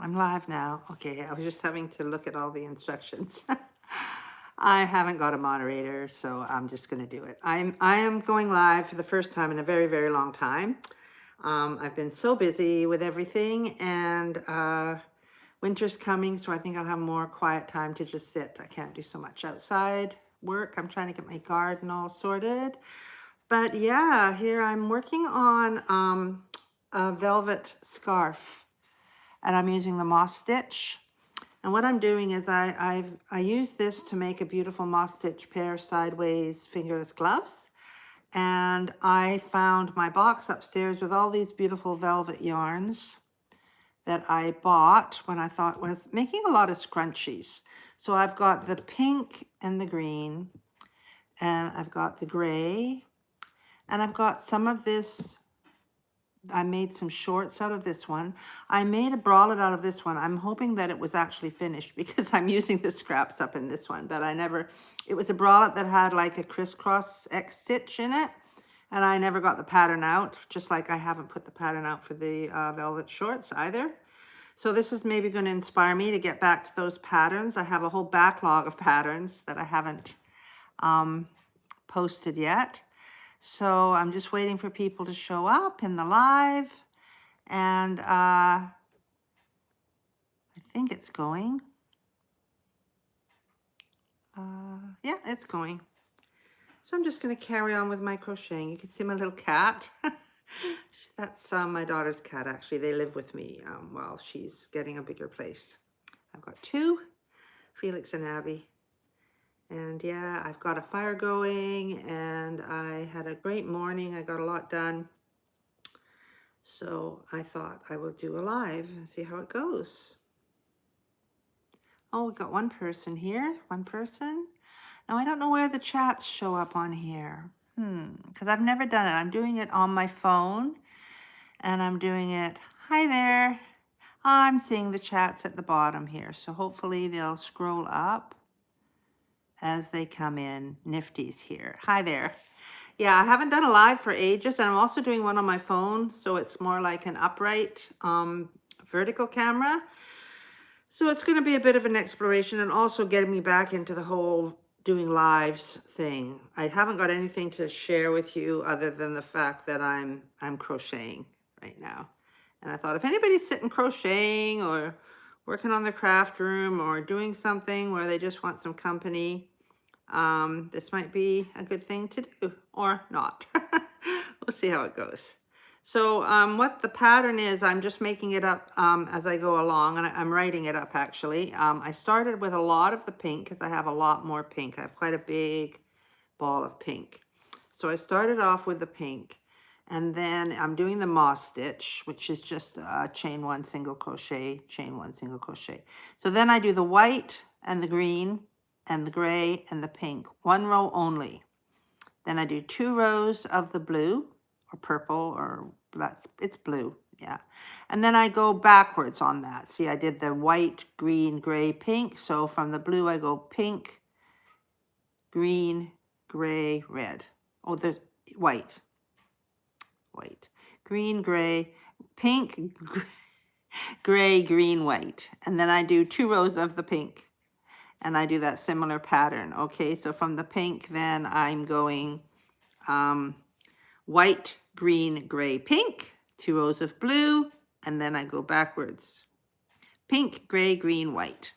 I'm live now. Okay, I was just having to look at all the instructions. I haven't got a moderator, so I'm just going to do it. I am going live for the first time in a very, very long time. I've been so busy with everything, and winter's coming, so I think I'll have more quiet time to just sit. I can't do so much outside work. I'm trying to get my garden all sorted. But yeah, here I'm working on a velvet scarf, and I'm using the moss stitch. And what I'm doing is I use this to make a beautiful moss stitch pair sideways fingerless gloves. And I found my box upstairs with all these beautiful velvet yarns that I bought when I thought was making a lot of scrunchies. So I've got the pink and the green, and I've got the gray, and I've got some of this. I made some shorts out of this one. I made a bralette out of this one. I'm hoping that it was actually finished because I'm using the scraps up in this one, but it was a bralette that had like a crisscross X stitch in it, and I never got the pattern out, just like I haven't put the pattern out for the velvet shorts either. So this is maybe going to inspire me to get back to those patterns. I have a whole backlog of patterns that I haven't posted yet. So I'm just waiting for people to show up in the live, and I think it's going. Yeah, it's going. So I'm just going to carry on with my crocheting. You can see my little cat. That's my daughter's cat, actually. They live with me while she's getting a bigger place. I've got two, Felix and Abby. And yeah, I've got a fire going, and I had a great morning. I got a lot done. So I thought I will do a live and see how it goes. Oh, we got one person here, one person. Now I don't know where the chats show up on here. Because I've never done it. I'm doing it on my phone, and I'm doing it, hi there. I'm seeing the chats at the bottom here. So hopefully they'll scroll up as they come in. Nifty's here. Hi there. Yeah, I haven't done a live for ages, and I'm also doing one on my phone, so it's more like an upright vertical camera. So it's going to be a bit of an exploration, and also getting me back into the whole doing lives thing. I haven't got anything to share with you other than the fact that I'm crocheting right now. And I thought if anybody's sitting crocheting or working on their craft room or doing something where they just want some company, this might be a good thing to do, or not. We'll see how it goes. So what the pattern is, I'm just making it up as I go along, and I'm writing it up actually. I started with a lot of the pink because I have a lot more pink. I have quite a big ball of pink. So I started off with the pink, and then I'm doing the moss stitch, which is just chain one single crochet, chain one single crochet. So then I do the white and the green and the gray and the pink, one row only. Then I do 2 rows of the blue or purple, or it's blue, yeah. And then I go backwards on that. See, I did the white, green, gray, pink. So from the blue, I go pink, green, gray, red. Oh, the white, green, gray, pink, gray, green, white. And then I do 2 rows of the pink. And I do that similar pattern. Okay, so from the pink, then I'm going white, green, gray, pink, 2 rows of blue, and then I go backwards. Pink, gray, green, white,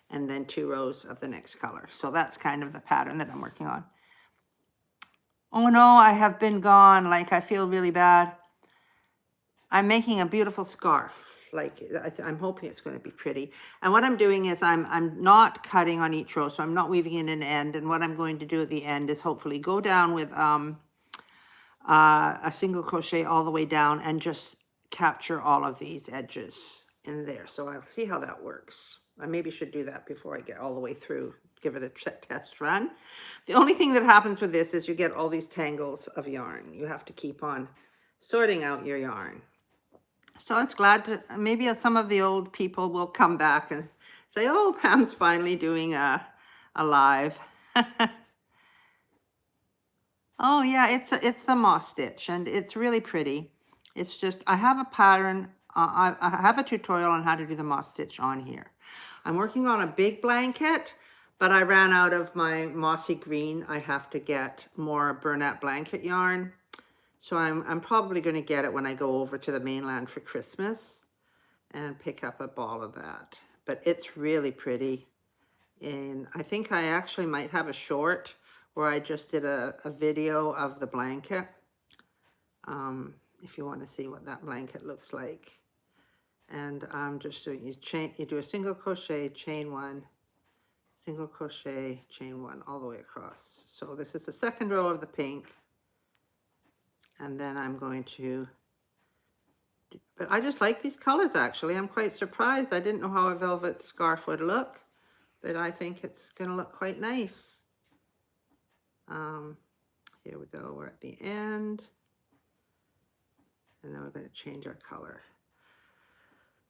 and then 2 rows of the next color. So that's kind of the pattern that I'm working on. Oh no, I have been gone. Like, I feel really bad. I'm making a beautiful scarf. Like, I'm hoping it's going to be pretty. And what I'm doing is I'm not cutting on each row, so I'm not weaving in an end. And what I'm going to do at the end is hopefully go down with a single crochet all the way down and just capture all of these edges in there. So I'll see how that works. I maybe should do that before I get all the way through, give it a test run. The only thing that happens with this is you get all these tangles of yarn. You have to keep on sorting out your yarn. So it's glad to, maybe some of the old people will come back and say, oh, Pam's finally doing a live. Oh yeah, it's the moss stitch, and it's really pretty. It's just, I have a pattern I have a tutorial on how to do the moss stitch on here. I'm working on a big blanket, but I ran out of my mossy green. I have to get more Bernat blanket yarn. So I'm probably going to get it when I go over to the mainland for Christmas and pick up a ball of that. But it's really pretty. And I think I actually might have a short where I just did a video of the blanket. If you want to see what that blanket looks like. And I'm just doing, you do a single crochet, chain one, single crochet, chain one, all the way across. So this is the second row of the pink. And then I'm going to, but I just like these colors actually. I'm quite surprised. I didn't know how a velvet scarf would look, but I think it's going to look quite nice. Here we go, we're at the end. And then we're going to change our color.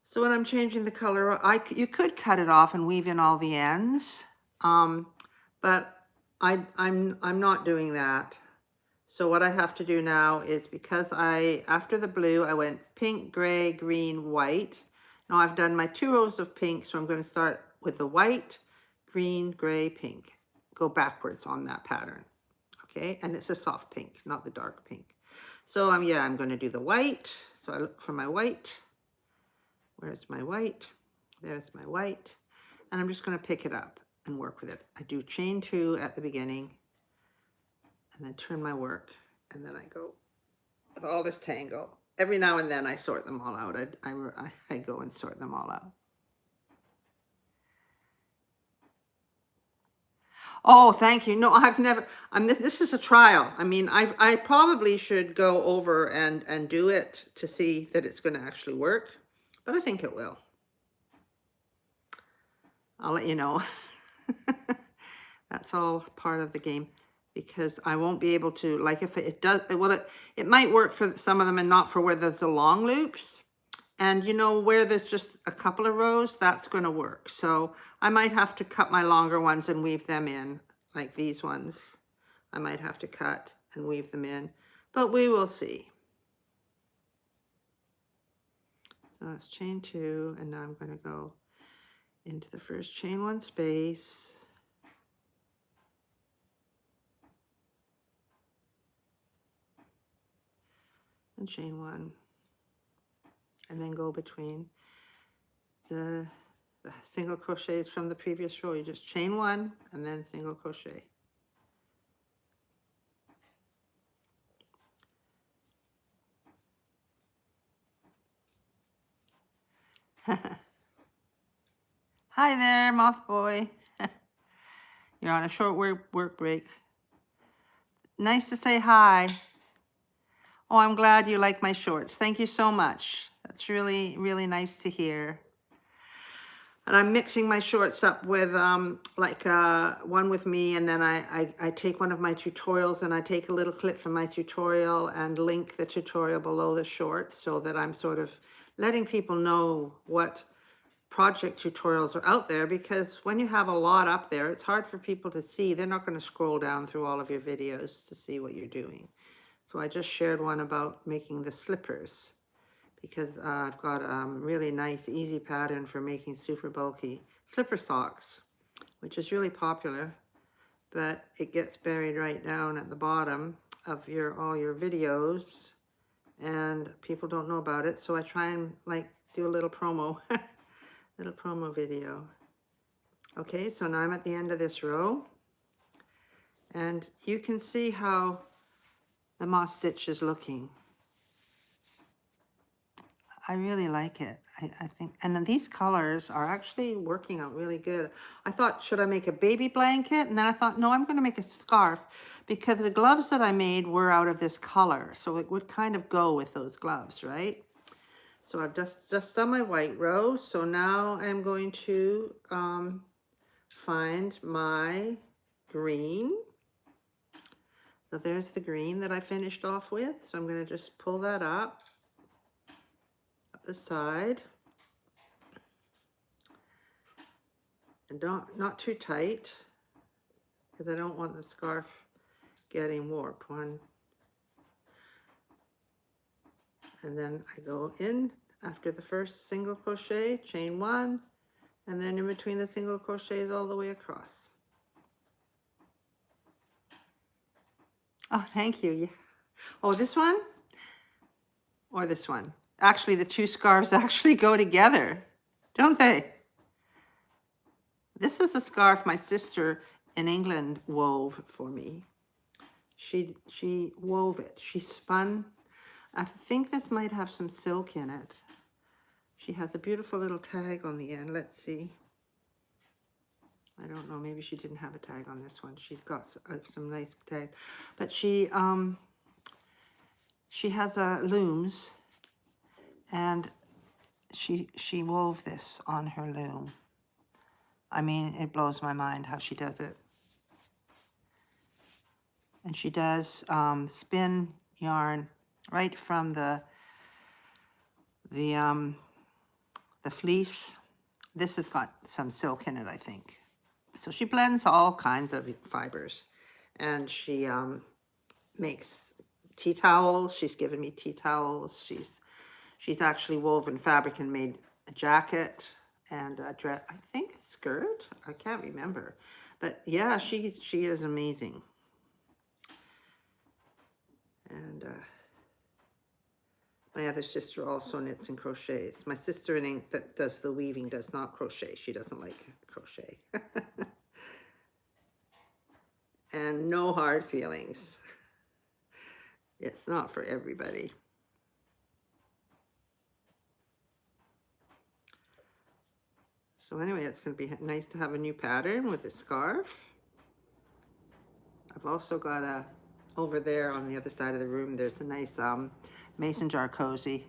So when I'm changing the color, you could cut it off and weave in all the ends, but I'm not doing that. So what I have to do now is, because after the blue, I went pink, gray, green, white. Now I've done my 2 rows of pink, so I'm going to start with the white, green, gray, pink. Go backwards on that pattern, okay? And it's a soft pink, not the dark pink. So yeah, I'm going to do the white. So I look for my white. Where's my white? There's my white. And I'm just going to pick it up and work with it. I do chain 2 at the beginning and then turn my work, and then I go with all this tangle. Every now and then I sort them all out. I go and sort them all out. Oh, thank you. No, I've never, this is a trial. I mean, I probably should go over and do it to see that it's going to actually work, but I think it will. I'll let you know. That's all part of the game, because I won't be able to, like, if it does, well, it might work for some of them and not for where there's the long loops. And you know, where there's just a couple of rows, that's going to work. So I might have to cut my longer ones and weave them in, like these ones. I might have to cut and weave them in, but we will see. So that's chain 2, and now I'm going to go into the first chain 1 space. And chain 1. And then go between the single crochets from the previous row. You just chain 1 and then single crochet. Hi there, Moth Boy. You're on a short work break. Nice to say hi. Oh, I'm glad you like my shorts. Thank you so much. That's really, really nice to hear. And I'm mixing my shorts up with one with me, and then I take one of my tutorials and I take a little clip from my tutorial and link the tutorial below the shorts, so that I'm sort of letting people know what project tutorials are out there, because when you have a lot up there, it's hard for people to see. They're not going to scroll down through all of your videos to see what you're doing. So I just shared one about making the slippers, because I've got a really nice, easy pattern for making super bulky slipper socks, which is really popular, but it gets buried right down at the bottom of all your videos, and people don't know about it. So I try and like do a little promo, little promo video. Okay, so now I'm at the end of this row, and you can see how the moss stitch is looking. I really like it. I think, and then these colors are actually working out really good. I thought, should I make a baby blanket? And then I thought, no, I'm going to make a scarf, because the gloves that I made were out of this color. So it would kind of go with those gloves, right? So I've just done my white row. So now I'm going to find my green. So there's the green that I finished off with. So I'm going to just pull that up the side, and not too tight, because I don't want the scarf getting warped. One, and then I go in after the first single crochet, chain 1, and then in between the single crochets all the way across. Oh, thank you. Yeah. Oh, this one or this one? Actually, the two scarves actually go together, don't they? This is a scarf my sister in England wove for me. She wove it. She spun. I think this might have some silk in it. She has a beautiful little tag on the end. Let's see. I don't know. Maybe she didn't have a tag on this one. She's got some nice tags. But she has looms, and she wove this on her loom. I mean, it blows my mind how she does it. And she does spin yarn right from the fleece. This has got some silk in it, I think. So she blends all kinds of fibers, and she makes tea towels. She's given me tea towels. She's actually woven fabric and made a jacket and a dress, I think a skirt. I can't remember, but yeah, she is amazing. And my other sister also knits and crochets. My sister in England that does the weaving does not crochet. She doesn't like crochet. And no hard feelings. It's not for everybody. So anyway, it's going to be nice to have a new pattern with a scarf. I've also got over there on the other side of the room, there's a nice mason jar cozy.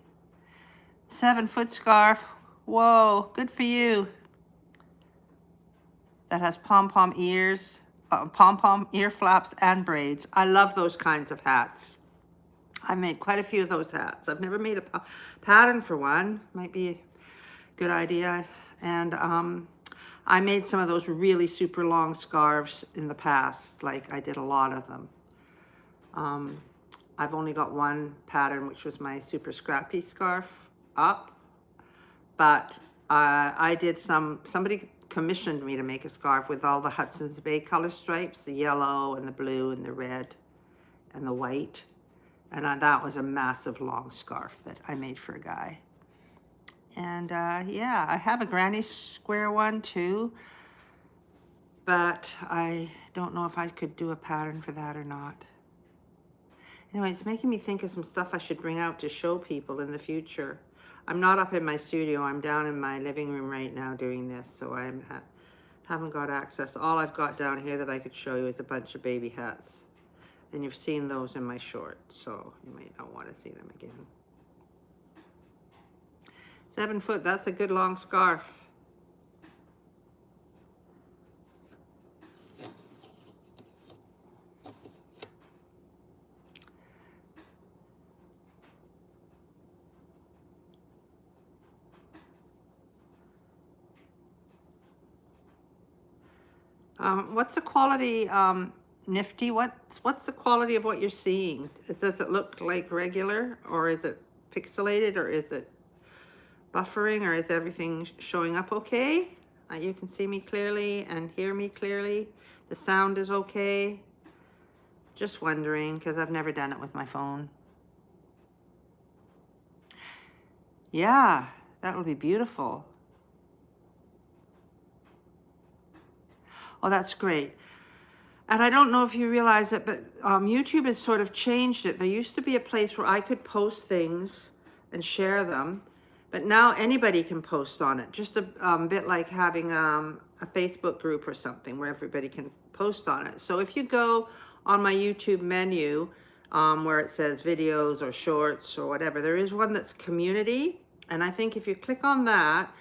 7-foot scarf. Whoa, good for you. That has pom-pom ears, pom-pom ear flaps and braids. I love those kinds of hats. I made quite a few of those hats. I've never made a pattern for one. Might be a good idea. And I made some of those really super long scarves in the past. Like, I did a lot of them. I've only got one pattern, which was my super scrappy scarf up. But I did somebody commissioned me to make a scarf with all the Hudson's Bay color stripes, the yellow and the blue and the red and the white. And that was a massive long scarf that I made for a guy. And yeah, I have a granny square one too, but I don't know if I could do a pattern for that or not. Anyway, it's making me think of some stuff I should bring out to show people in the future. I'm not up in my studio. I'm down in my living room right now doing this, so I haven't got access. All I've got down here that I could show you is a bunch of baby hats. And you've seen those in my short, so you might not want to see them again. 7 foot, that's a good long scarf. What's the quality, Nifty? What's the quality of what you're seeing? Does it look like regular, or is it pixelated, or is it buffering, or is everything showing up okay? You can see me clearly and hear me clearly. The sound is okay. Just wondering, because I've never done it with my phone. Yeah, that will be beautiful. Oh, that's great. And I don't know if you realize it, but YouTube has sort of changed it. There used to be a place where I could post things and share them, but now anybody can post on it. Just a bit like having a Facebook group or something where everybody can post on it. So if you go on my YouTube menu where it says videos or shorts or whatever, there is one that's community. And I think if you click on that,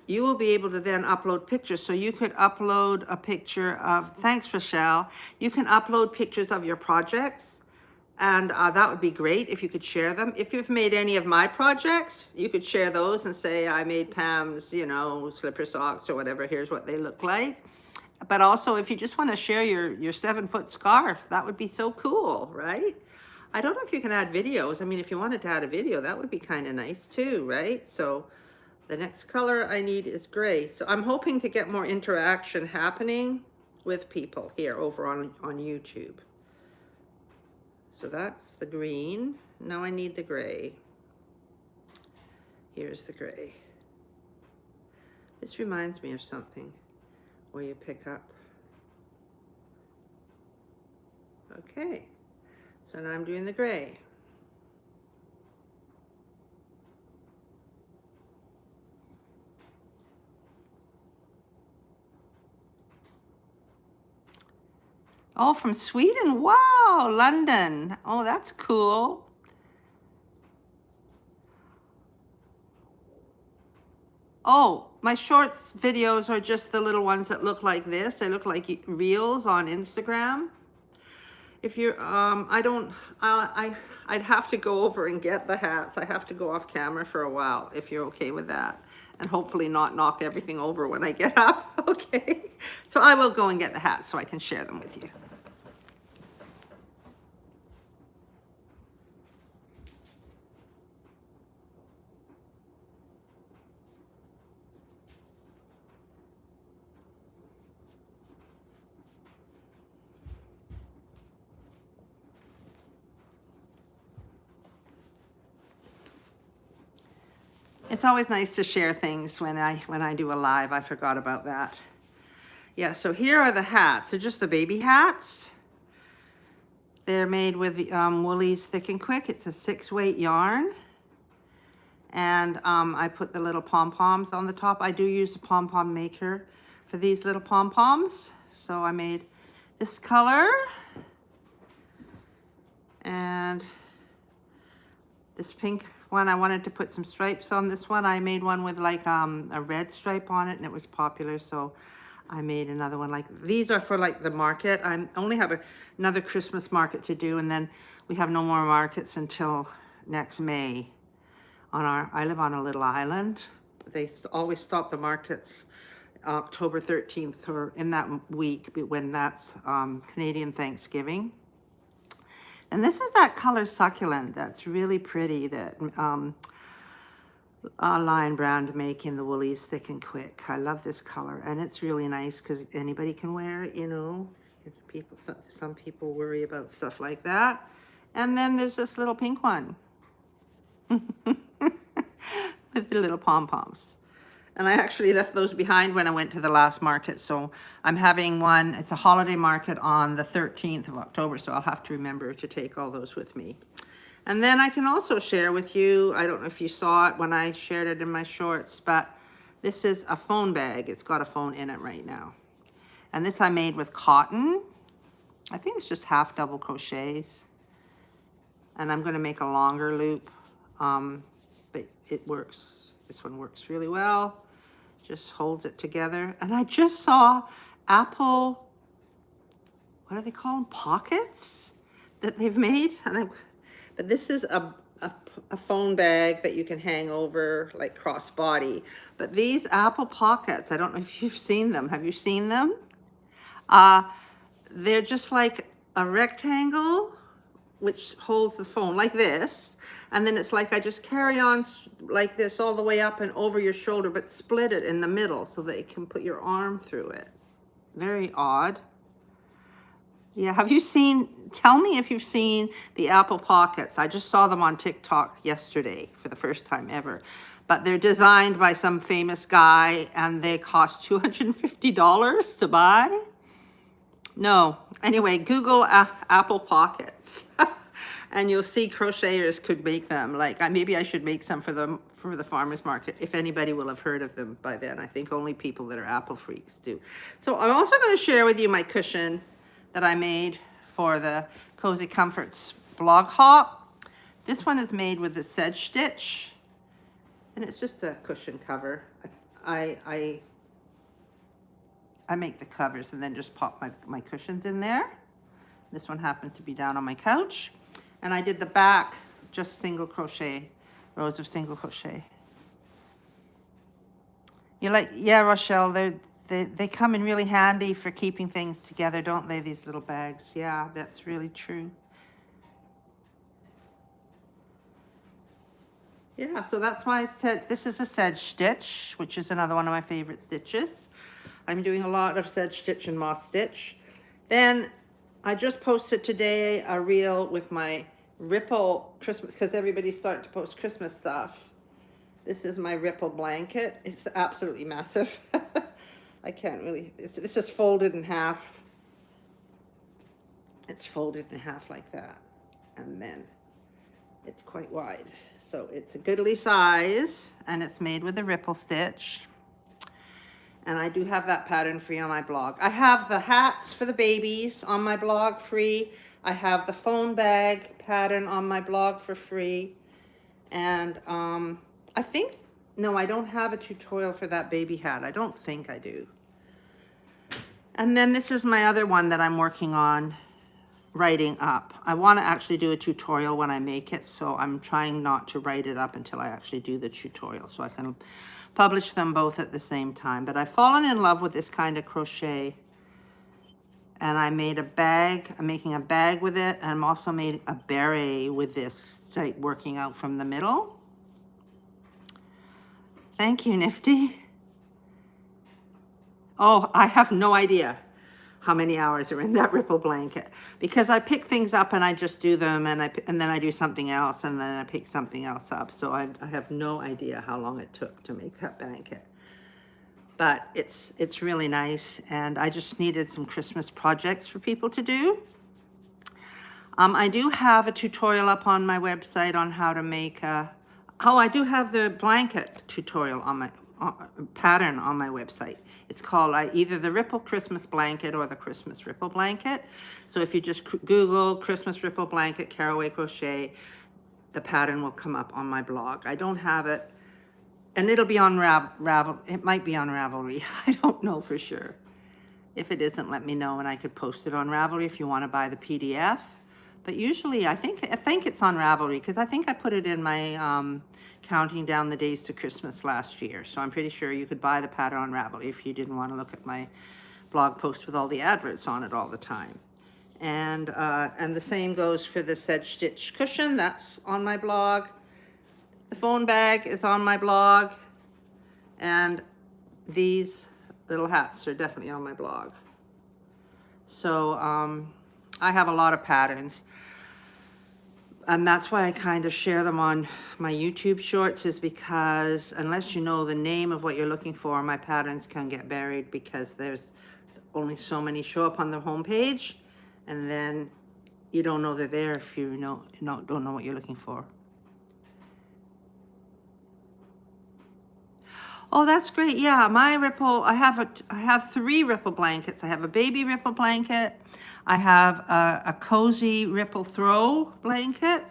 you will be able to then upload pictures. So you could upload a picture of, thanks Rochelle, you can upload pictures of your projects, and that would be great if you could share them. If you've made any of my projects, you could share those and say, I made Pam's, you know, slipper socks or whatever, here's what they look like. But also if you just want to share your 7 foot scarf, that would be so cool, right? I don't know if you can add videos. I mean, if you wanted to add a video, that would be kind of nice too, right? So the next color I need is gray. So I'm hoping to get more interaction happening with people here over on YouTube. So that's the green. Now I need the gray. Here's the gray. This reminds me of something where you pick up. Okay, so now I'm doing the gray. Oh, from Sweden. Wow, London. Oh, that's cool. Oh, my shorts videos are just the little ones that look like this. They look like reels on Instagram. If you're, I'd have to go over and get the hats. I have to go off camera for a while, if you're okay with that. And hopefully not knock everything over when I get up, okay? So I will go and get the hats so I can share them with you. It's always nice to share things when I do a live. I forgot about that. Yeah, so here are the hats. They're just the baby hats. They're made with Woolies Thick and Quick. It's a 6-weight yarn. And I put the little pom-poms on the top. I do use a pom-pom maker for these little pom-poms. So I made this color. And this pink one, I wanted to put some stripes on this one. I made one with like a red stripe on it, and it was popular, so I made another one. Like these are for like the market. I only have another Christmas market to do, and then we have no more markets until next May. I live on a little island. They always stop the markets October 13th or in that week when that's Canadian Thanksgiving. And this is that color succulent that's really pretty that Lion Brand make in the Woolies Thick and Quick. I love this color, and it's really nice because anybody can wear it, you know. Some people worry about stuff like that. And then there's this little pink one with the little pom-poms. And I actually left those behind when I went to the last market. So I'm having one, it's a holiday market on the 13th of October. So I'll have to remember to take all those with me. And then I can also share with you, I don't know if you saw it when I shared it in my shorts, but this is a phone bag. It's got a phone in it right now. And this I made with cotton. I think it's just half double crochets. And I'm going to make a longer loop, but it works. This one works really well. Just holds it together. And I just saw Apple, what do they call them? Pockets that they've made. But this is a phone bag that you can hang over like crossbody. But these Apple Pockets, I don't know if you've seen them. Have you seen them? They're just like a rectangle which holds the phone like this. And then it's like I just carry on like this all the way up and over your shoulder, but split it in the middle so that you can put your arm through it. Very odd. Yeah, have you seen, tell me if you've seen the Apple Pockets. I just saw them on TikTok yesterday for the first time ever. But they're designed by some famous guy and they cost $250 to buy. No, anyway, Google Apple Pockets. And you'll see crocheters could make them. Like maybe I should make some for the farmers market, if anybody will have heard of them by then. I think only people that are Apple freaks do. So I'm also going to share with you my cushion that I made for the Cozy Comforts blog hop. This one is made with the sedge stitch, and it's just a cushion cover. I make the covers and then just pop my cushions in there. This one happens to be down on my couch. And I did the back, just single crochet, rows of single crochet. You're like, yeah, Rochelle, they come in really handy for keeping things together, don't they, these little bags? Yeah, that's really true. Yeah, so that's why I said this is a sedge stitch, which is another one of my favorite stitches. I'm doing a lot of sedge stitch and moss stitch. Then I just posted today a reel with my ripple Christmas, because everybody's starting to post Christmas stuff. This is my ripple blanket. It's absolutely massive. I can't really, it's just folded in half. It's folded in half like that. And then it's quite wide. So it's a goodly size, and it's made with a ripple stitch. And I do have that pattern free on my blog. I have the hats for the babies on my blog free. I have the phone bag pattern on my blog for free. And I think, no, I don't have a tutorial for that baby hat. I don't think I do. And then this is my other one that I'm working on writing up. I want to actually do a tutorial when I make it, so I'm trying not to write it up until I actually do the tutorial, so I can publish them both at the same time. But I've fallen in love with this kind of crochet, and I made a bag. I'm making a bag with it, and I'm also made a beret with this, like working out from the middle. Thank you, Nifty. Oh, I have no idea how many hours are in that ripple blanket, because I pick things up and I just do them, and then I do something else, and then I pick something else up. So I have no idea how long it took to make that blanket, but it's really nice, and I just needed some Christmas projects for people to do. I do have a tutorial up on my website on how to make I do have the blanket tutorial on my pattern on my website. It's called either the Ripple Christmas Blanket or the Christmas Ripple Blanket. So if you just Google Christmas Ripple Blanket Carroway Crochet, the pattern will come up on my blog. I don't have it, and it'll be on Ravel. It might be on Ravelry. I don't know for sure. If it isn't, let me know, and I could post it on Ravelry if you want to buy the PDF. But usually, I think it's on Ravelry, because I think I put it in my counting down the days to Christmas last year. So I'm pretty sure you could buy the pattern on Ravelry if you didn't want to look at my blog post with all the adverts on it all the time. And the same goes for the sedge stitch cushion. That's on my blog. The phone bag is on my blog, and these little hats are definitely on my blog. So I have a lot of patterns, and that's why I kind of share them on my YouTube shorts, is because unless you know the name of what you're looking for, my patterns can get buried, because there's only so many show up on the home page, and then you don't know they're there if you don't know what you're looking for. Oh, that's great. Yeah, my ripple, I have 3 ripple blankets. I have a baby ripple blanket. I have a cozy ripple throw blanket,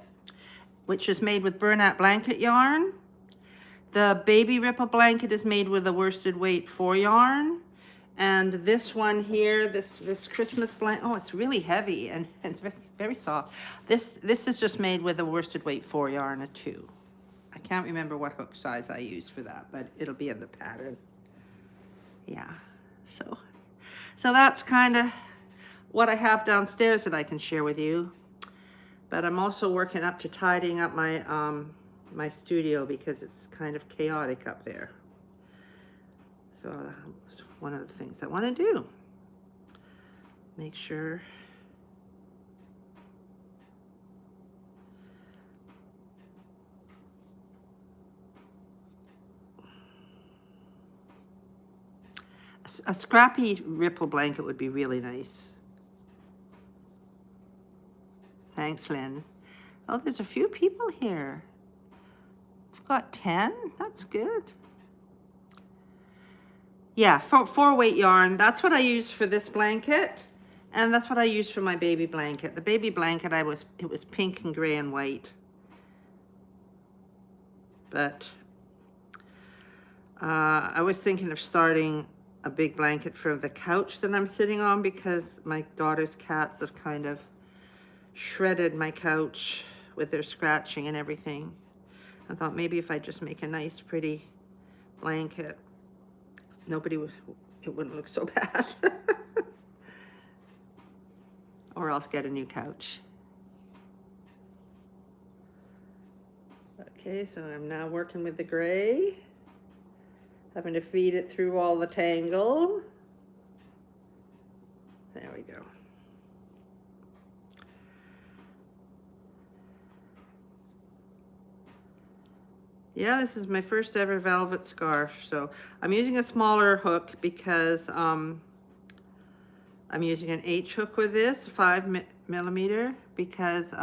which is made with burlap blanket yarn. The baby ripple blanket is made with a worsted weight 4 yarn. And this one here, this Christmas blanket, oh, it's really heavy and it's very, very soft. This is just made with a worsted weight 4 yarn, a 2. I can't remember what hook size I used for that, but it'll be in the pattern. Yeah, so that's kind of what I have downstairs that I can share with you. But I'm also working up to tidying up my my studio, because it's kind of chaotic up there. So that's one of the things I want to do. Make sure a scrappy ripple blanket would be really nice. Thanks, Lynn. Oh, there's a few people here. We've got 10. That's good. Yeah, 4 weight yarn. That's what I use for this blanket, and that's what I use for my baby blanket. The baby blanket, it was pink and gray and white. But I was thinking of starting a big blanket for the couch that I'm sitting on, because my daughter's cats have kind of shredded my couch with their scratching and everything. I thought maybe if I just make a nice pretty blanket, it wouldn't look so bad. Or else get a new couch. Okay, so I'm now working with the gray, having to feed it through all the tangle. There we go. Yeah, this is my first ever velvet scarf. So I'm using a smaller hook because I'm using an H hook with this, 5mm, because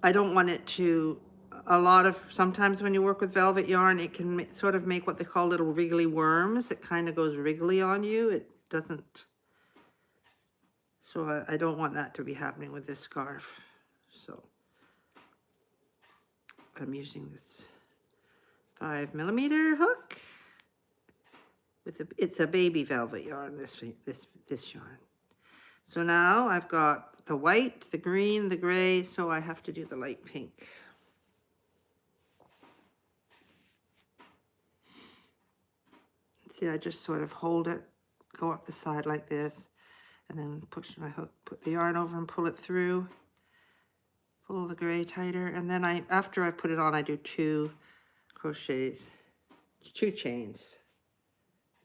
I don't want it to, sometimes when you work with velvet yarn, it can sort of make what they call little wriggly worms. It kind of goes wriggly on you. It doesn't, so I don't want that to be happening with this scarf. So I'm using this 5mm hook with it's a baby velvet yarn, this yarn. So now I've got the white, the green, the gray, so I have to do the light pink. See, I just sort of hold it, go up the side like this, and then push my hook, put the yarn over and pull it through, pull the gray tighter, and then after I put it on, I do 2 crochets, 2 chains,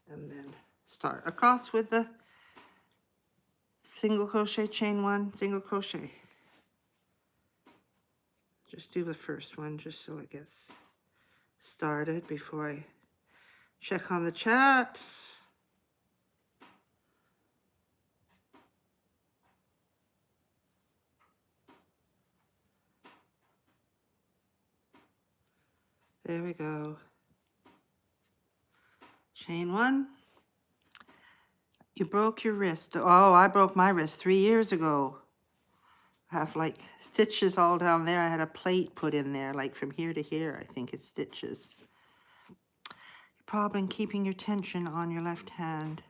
and then start across with the single crochet, chain 1, single crochet. Just do the first one just so it gets started before I check on the chat. There we go. Chain 1. You broke your wrist. Oh, I broke my wrist 3 years ago. I have like stitches all down there. I had a plate put in there, like from here to here, I think it's stitches. Problem keeping your tension on your left hand.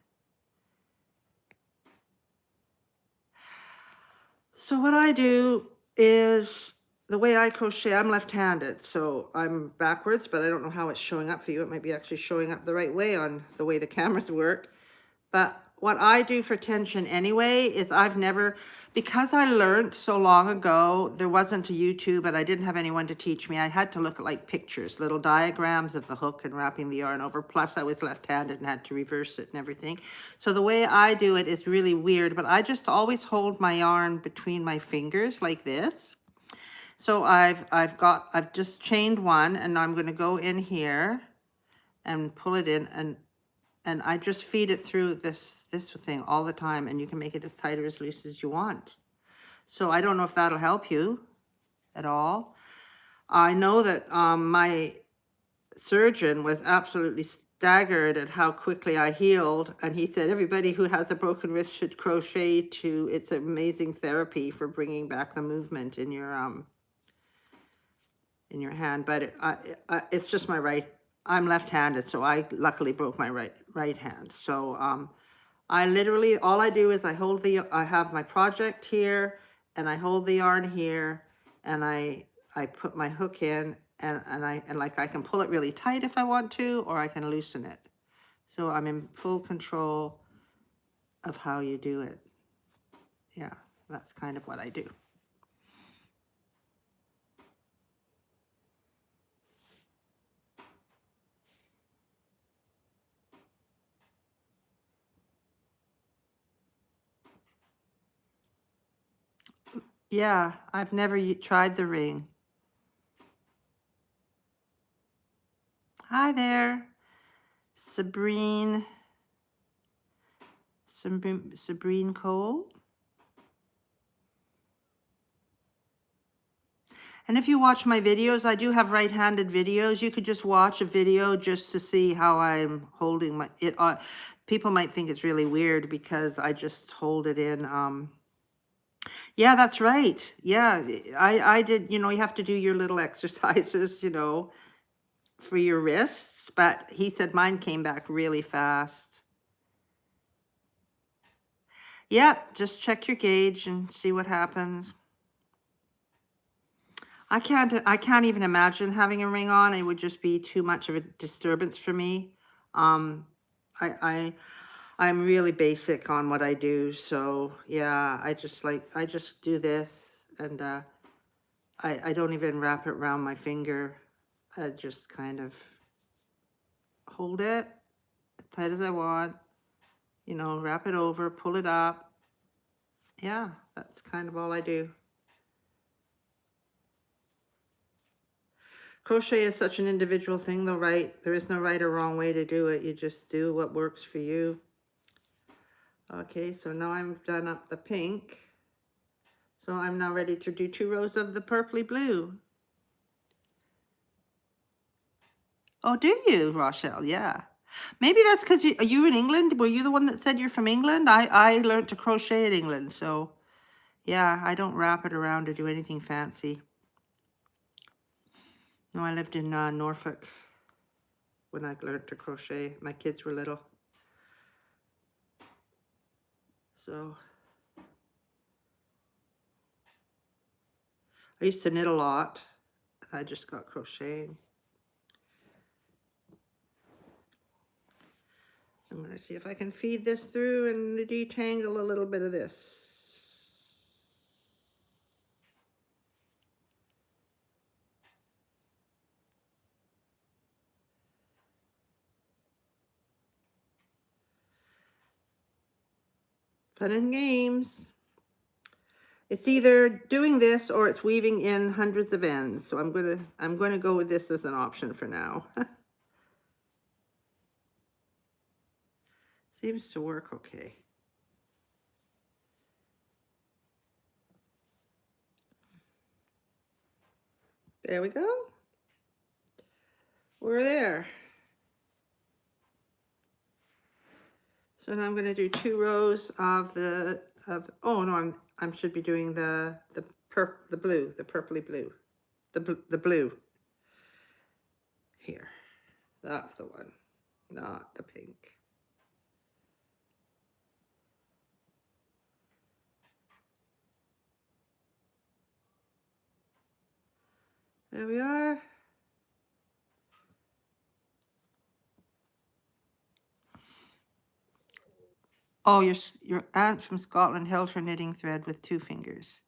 So what I do is, the way I crochet, I'm left-handed, so I'm backwards, but I don't know how it's showing up for you. It might be actually showing up the right way on the way the cameras work. But what I do for tension anyway is because I learned so long ago, there wasn't a YouTube and I didn't have anyone to teach me. I had to look at like pictures, little diagrams of the hook and wrapping the yarn over. Plus I was left-handed and had to reverse it and everything. So the way I do it is really weird, but I just always hold my yarn between my fingers like this. So I've just chained 1 and I'm going to go in here and pull it in, and I just feed it through this thing all the time, and you can make it as tight or as loose as you want. So I don't know if that'll help you at all. I know that my surgeon was absolutely staggered at how quickly I healed, and he said everybody who has a broken wrist should crochet too. It's amazing therapy for bringing back the movement in your hand. But it's just my right. I'm left-handed, so I luckily broke my right hand. So I literally, all I do is I have my project here, and I hold the yarn here, and I put my hook in, and like I can pull it really tight if I want to, or I can loosen it. So I'm in full control of how you do it. Yeah, that's kind of what I do. Yeah, I've never tried the ring. Hi there, Sabrine Cole. And if you watch my videos, I do have right-handed videos. You could just watch a video just to see how I'm holding it on. People might think it's really weird because I just hold it in. Yeah, that's right. Yeah, I did, you have to do your little exercises, for your wrists, but he said mine came back really fast. Yep, just check your gauge and see what happens. I can't even imagine having a ring on. It would just be too much of a disturbance for me. I'm really basic on what I do, so yeah, I just do this, and I don't even wrap it around my finger. I just kind of hold it as tight as I want, you know, wrap it over, pull it up. Yeah, that's kind of all I do. Crochet is such an individual thing though, right? There is no right or wrong way to do it. You just do what works for you. Okay, so now I've done up the pink. So I'm now ready to do 2 rows of the purpley blue. Oh, do you, Rochelle? Yeah. Maybe that's because are you in England? Were you the one that said you're from England? I learned to crochet in England, so yeah, I don't wrap it around or do anything fancy. No, I lived in Norfolk when I learned to crochet. My kids were little. So I used to knit a lot. I just got crocheting. So I'm going to see if I can feed this through and detangle a little bit of this. Fun and games. It's either doing this or it's weaving in hundreds of ends. So I'm gonna go with this as an option for now. Seems to work okay. There we go. We're there. So now I'm going to do 2 rows of oh no, I should be doing the blue, the purpley blue, the blue here. That's the one, not the pink. There we are. Oh, your aunt from Scotland held her knitting thread with 2 fingers.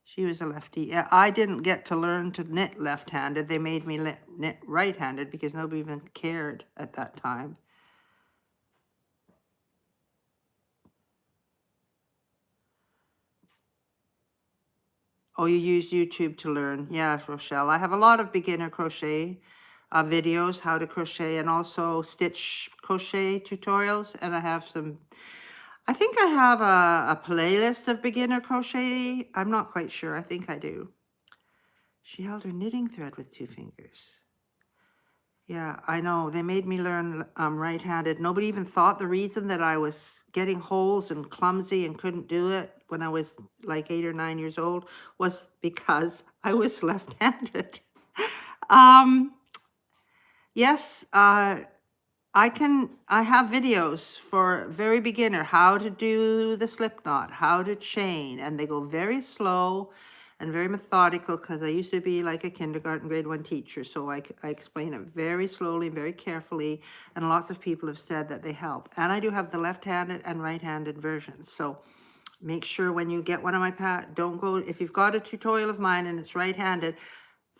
She was a lefty. Yeah, I didn't get to learn to knit left-handed. They made me knit right-handed because nobody even cared at that time. Oh, you use YouTube to learn. Yeah, Rochelle. I have a lot of beginner crochet videos, how to crochet, and also stitch crochet tutorials. And I have I think I have a playlist of beginner crochet. I'm not quite sure. I think I do. She held her knitting thread with 2 fingers. Yeah, I know. They made me learn right-handed. Nobody even thought the reason that I was getting holes and clumsy and couldn't do it when I was like 8 or 9 years old was because I was left-handed. Yes, I have videos for very beginner, how to do the slip knot, how to chain, and they go very slow and very methodical because I used to be like a kindergarten grade 1 teacher, so I explain it very slowly, very carefully, and lots of people have said that they help. And I do have the left-handed and right-handed versions, so make sure when you get one of my don't go, if you've got a tutorial of mine and it's right-handed,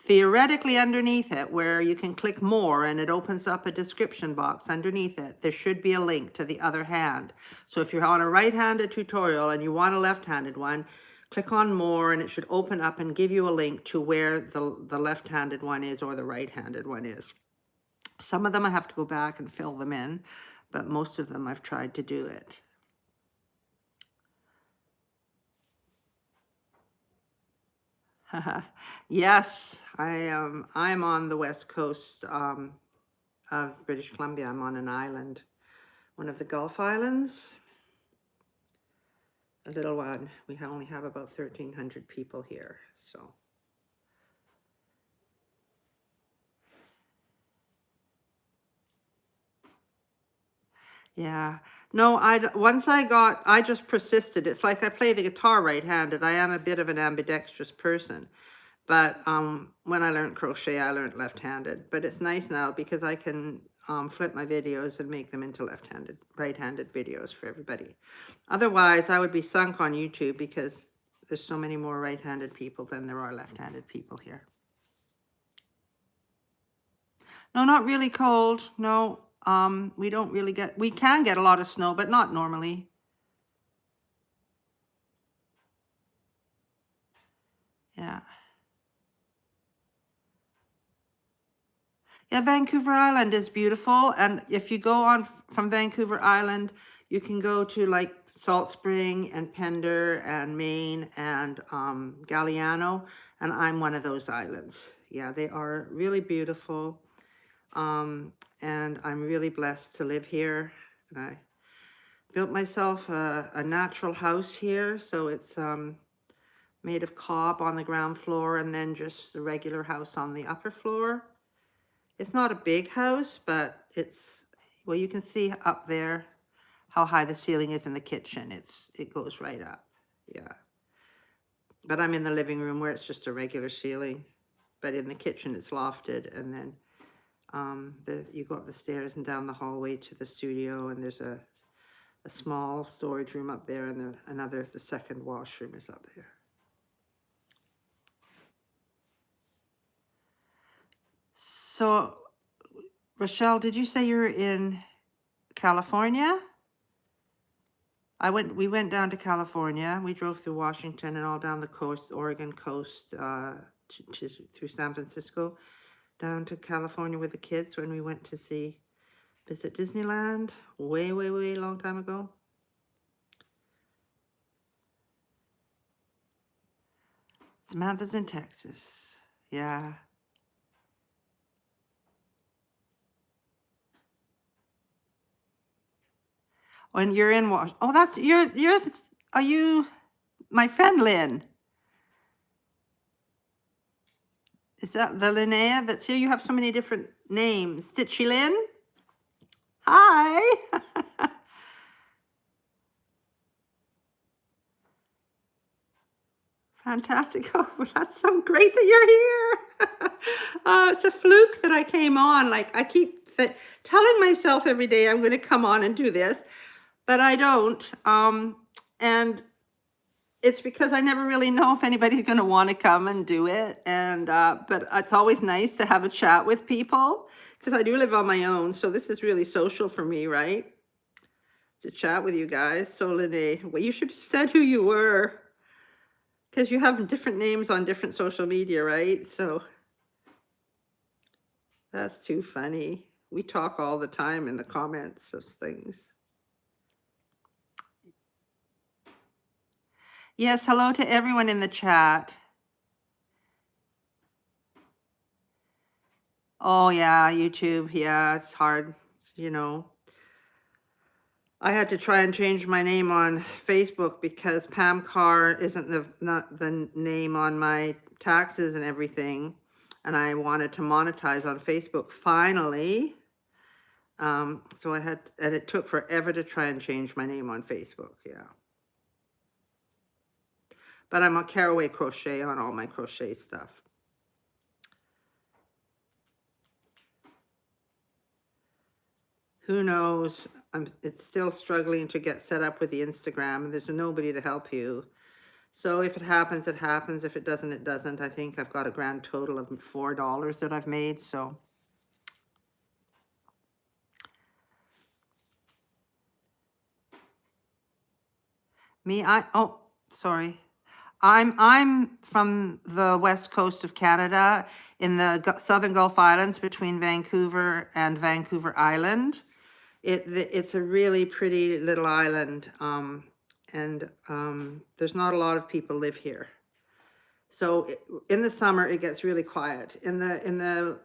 theoretically underneath it where you can click more and it opens up a description box underneath it, there should be a link to the other hand. So if you're on a right-handed tutorial and you want a left-handed one, click on more and it should open up and give you a link to where the left-handed one is or the right-handed one is. Some of them I have to go back and fill them in, but most of them I've tried to do it. Yes, I'm on the west coast of British Columbia. I'm on an island, one of the Gulf Islands. A little one. We only have about 1,300 people here, so. Yeah. No, once I just persisted. It's like I play the guitar right-handed. I am a bit of an ambidextrous person. But when I learned crochet, I learned left-handed. But it's nice now because I can flip my videos and make them into right-handed videos for everybody. Otherwise, I would be sunk on YouTube because there's so many more right-handed people than there are left-handed people here. No, not really cold. No, we don't really get, we can get a lot of snow, but not normally. Yeah. Yeah, Vancouver Island is beautiful. And if you go on from Vancouver Island, you can go to like Salt Spring and Pender and Maine and Galliano. And I'm one of those islands. Yeah, they are really beautiful. And I'm really blessed to live here. And I built myself a natural house here. So it's made of cob on the ground floor and then just a regular house on the upper floor. It's not a big house, but it's, well, you can see up there how high the ceiling is in the kitchen. It goes right up, yeah. But I'm in the living room where it's just a regular ceiling. But in the kitchen, it's lofted, and then you go up the stairs and down the hallway to the studio, and there's a small storage room up there, and the second washroom is up there. So, Rochelle, did you say you're in California? We went down to California. We drove through Washington and all down the coast, Oregon coast, through San Francisco, down to California with the kids when we went to visit Disneyland way, way, way long time ago. Samantha's in Texas. Yeah. When you're in Washington. Oh, that's, are you my friend Lynn? Is that the Linnea that's here? You have so many different names. Stitchy Lynn? Hi. Fantastic. Oh, that's so great that you're here. It's a fluke that I came on. Like, I keep telling myself every day I'm going to come on and do this, but I don't. And it's because I never really know if anybody's going to want to come and do it. And but it's always nice to have a chat with people because I do live on my own. So this is really social for me, right? To chat with you guys. So Lene, well, you should have said who you were because you have different names on different social media, right? So that's too funny. We talk all the time in the comments of things. Yes, hello to everyone in the chat. Oh yeah, YouTube, yeah, it's hard, you know. I had to try and change my name on Facebook because Pam Carr isn't not the name on my taxes and everything. And I wanted to monetize on Facebook finally. So and it took forever to try and change my name on Facebook, yeah. But I'm on Carroway Crochet on all my crochet stuff. Who knows? It's still struggling to get set up with the Instagram, and there's nobody to help you. So if it happens, it happens. If it doesn't, it doesn't. I think I've got a grand total of $4 that I've made, so. Sorry. I'm from the west coast of Canada in the Southern Gulf Islands between Vancouver and Vancouver Island. It's a really pretty little island, and there's not a lot of people live here. So in the summer it gets really quiet. In the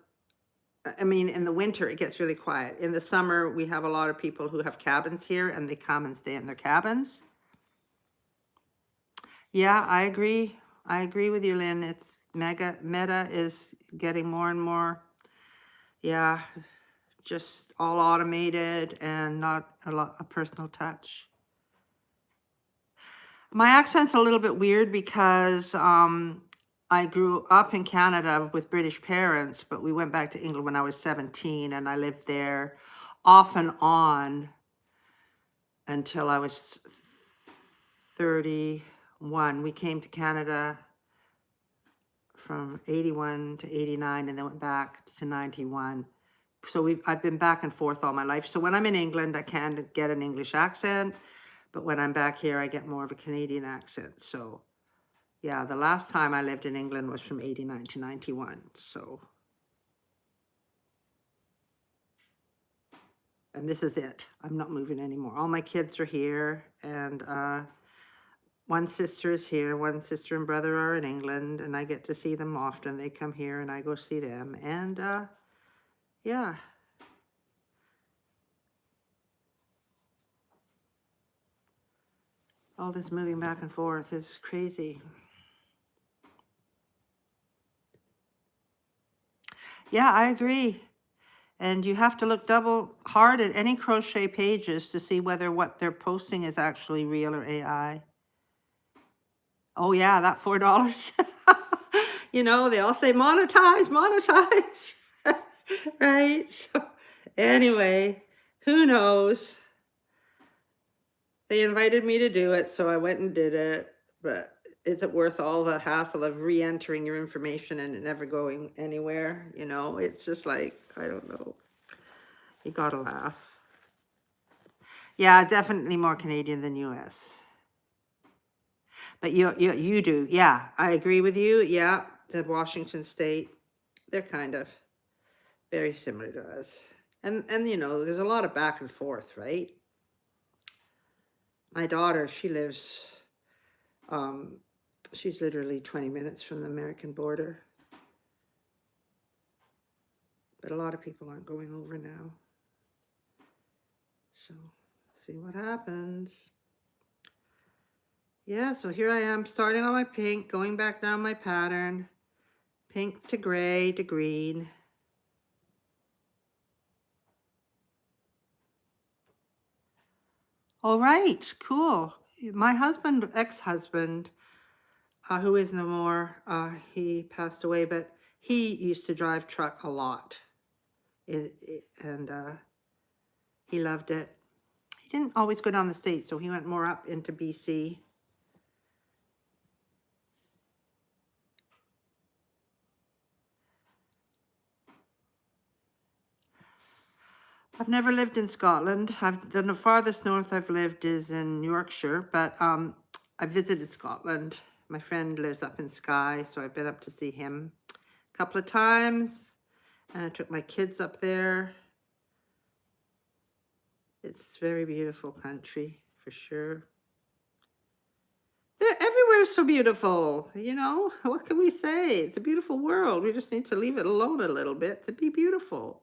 winter it gets really quiet. In the summer we have a lot of people who have cabins here and they come and stay in their cabins. Yeah, I agree. I agree with you, Lynn. It's Meta is getting more and more, yeah, just all automated and not a personal touch. My accent's a little bit weird because I grew up in Canada with British parents, but we went back to England when I was 17 and I lived there off and on until I was 31 We came to Canada from 81 to 89 and then went back to 91. So I've been back and forth all my life. So when I'm in England, I can get an English accent, but when I'm back here, I get more of a Canadian accent. So yeah, the last time I lived in England was from 89 to 91. So, and this is it. I'm not moving anymore. All my kids are here, and one sister is here. One sister and brother are in England, and I get to see them often. They come here and I go see them. And yeah. All this moving back and forth is crazy. Yeah, I agree. And you have to look double hard at any crochet pages to see whether what they're posting is actually real or AI. Oh yeah, that $4. You know, they all say monetize, monetize. Right? So, anyway, who knows? They invited me to do it, so I went and did it. But is it worth all the hassle of re-entering your information and it never going anywhere? You know, it's just like, I don't know. You gotta laugh. Yeah, definitely more Canadian than US. But you do, yeah. I agree with you. Yeah, the Washington State, they're kind of very similar to us. And you know, there's a lot of back and forth, right? My daughter, she lives, she's literally 20 minutes from the American border. But a lot of people aren't going over now. So, see what happens. Yeah, so here I am starting on my pink, going back down my pattern. Pink to gray to green. All right, cool. My husband, ex-husband, who is no more, he passed away, but he used to drive truck a lot. And he loved it. He didn't always go down the States, so he went more up into BC. I've never lived in Scotland. I've done the farthest north I've lived is in Yorkshire, but I visited Scotland. My friend lives up in Skye, so I've been up to see him a couple of times, and I took my kids up there. It's a very beautiful country, for sure. Everywhere is so beautiful, you know? What can we say? It's a beautiful world. We just need to leave it alone a little bit to be beautiful.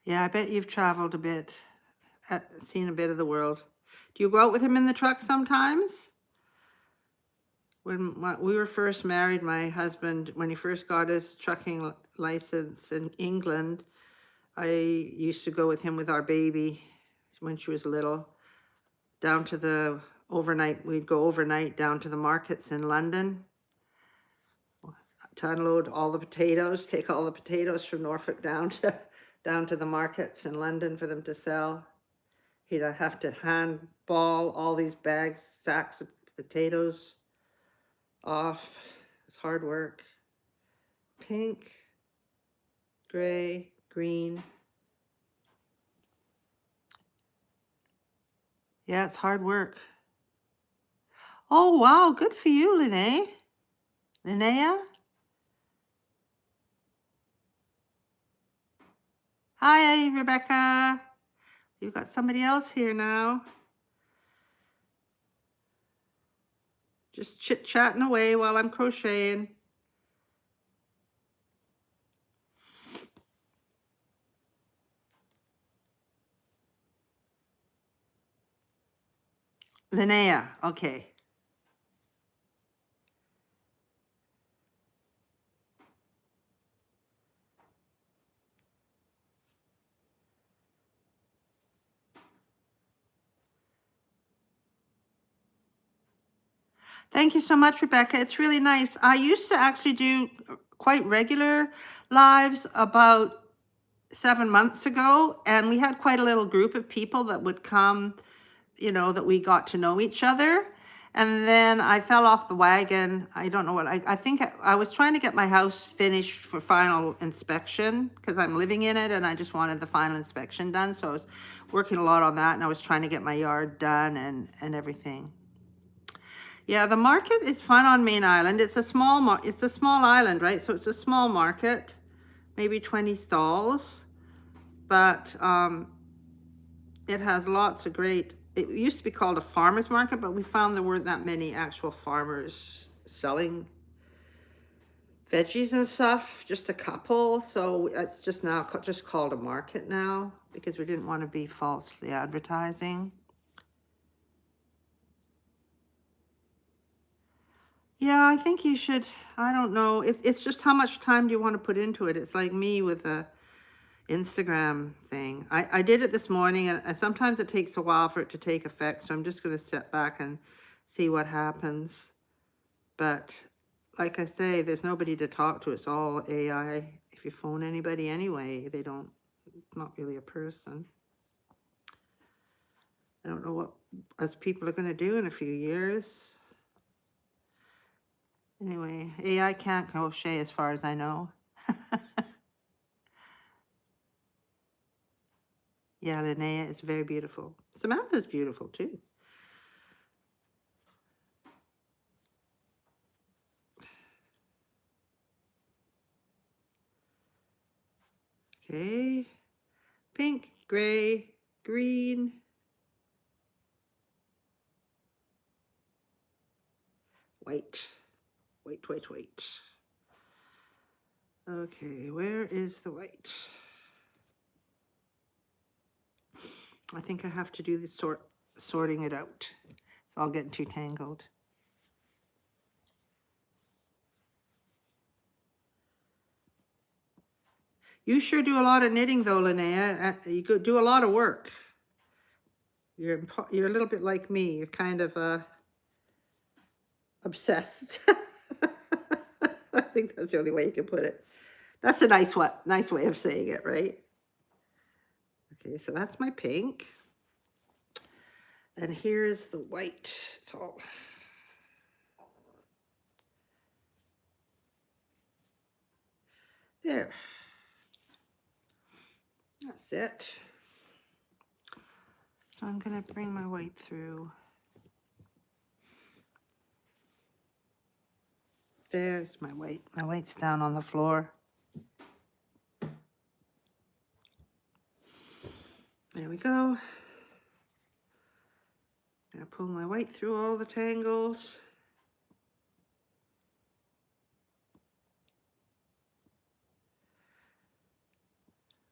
Yeah, I bet you've traveled a bit, seen a bit of the world. Do you go out with him in the truck sometimes? When we were first married, my husband, when he first got his trucking license in England, I used to go with him with our baby when she was little, down to the overnight. We'd go overnight down to the markets in London to unload all the potatoes, take all the potatoes from Norfolk down to the markets in London for them to sell. He'd have to handball all these bags, sacks of potatoes off. It's hard work. Pink, gray, green. Yeah, it's hard work. Oh, wow. Good for you, Linnea. Linnea? Hi, Rebecca. You've got somebody else here now. Just chit-chatting away while I'm crocheting. Linnea, okay. Thank you so much, Rebecca. It's really nice. I used to actually do quite regular lives about 7 months ago, and we had quite a little group of people that would come, you know, that we got to know each other. And then I fell off the wagon. I don't know what, I think I was trying to get my house finished for final inspection because I'm living in it and I just wanted the final inspection done. So I was working a lot on that, and I was trying to get my yard done and everything. Yeah, the market is fun on Main Island. It's a small it's a small island, right? So it's a small market, maybe 20 stalls, but it has lots of great, it used to be called a farmer's market, but we found there weren't that many actual farmers selling veggies and stuff, just a couple. So it's just now just called a market now because we didn't want to be falsely advertising. Yeah, I think you should, I don't know. It's just how much time do you want to put into it? It's like me with the Instagram thing. I did it this morning, and sometimes it takes a while for it to take effect. So I'm just going to step back and see what happens. But like I say, there's nobody to talk to. It's all AI. If you phone anybody anyway, they don't, not really a person. I don't know what us people are going to do in a few years. Anyway, AI can't crochet as far as I know. Yeah, Linnea is very beautiful. Samantha's beautiful too. Okay. Pink, gray, green. White. Wait. Okay, where is the white? I think I have to do the sorting it out. It's all getting too tangled. You sure do a lot of knitting though, Linnea. You do a lot of work. You're a little bit like me. You're kind of obsessed. I think that's the only way you can put it. That's a nice way of saying it, right? Okay, so that's my pink. And here's the white. It's all there. That's it. So I'm gonna bring my white through. There's my white. My white's down on the floor. There we go. I'm gonna pull my white through all the tangles.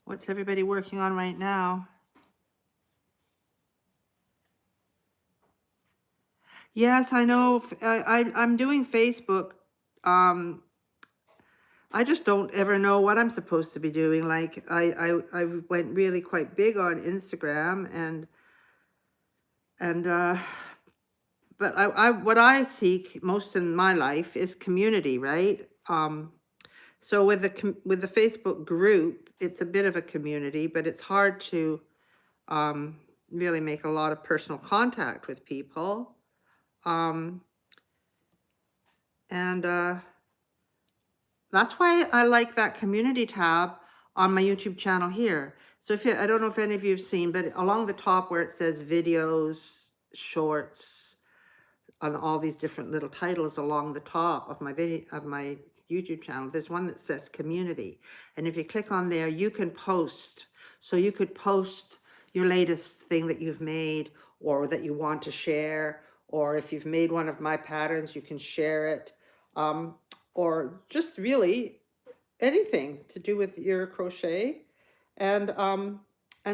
What's everybody working on right now? Yes, I know. I'm doing Facebook. I just don't ever know what I'm supposed to be doing. Like I went really quite big on Instagram and but what I seek most in my life is community, right? So with the Facebook group, it's a bit of a community, but it's hard to really make a lot of personal contact with people. And that's why I like that community tab on my YouTube channel here. So I don't know if any of you have seen, but along the top where it says videos, shorts, on all these different little titles along the top of my YouTube channel, there's one that says community. And if you click on there, you can post. So you could post your latest thing that you've made or that you want to share, or if you've made one of my patterns, you can share it, or just really anything to do with your crochet. And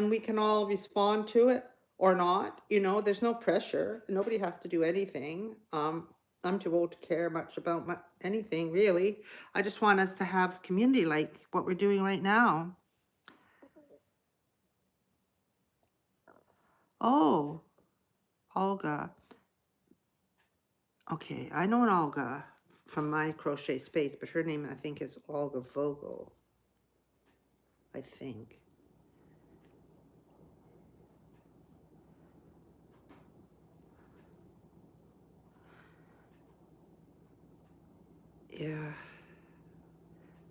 we can all respond to it or not. You know, there's no pressure. Nobody has to do anything. I'm too old to care much about anything, really. I just want us to have community like what we're doing right now. Oh, Olga. Okay, I know an Olga from my crochet space, but her name I think is Olga Vogel, I think. Yeah,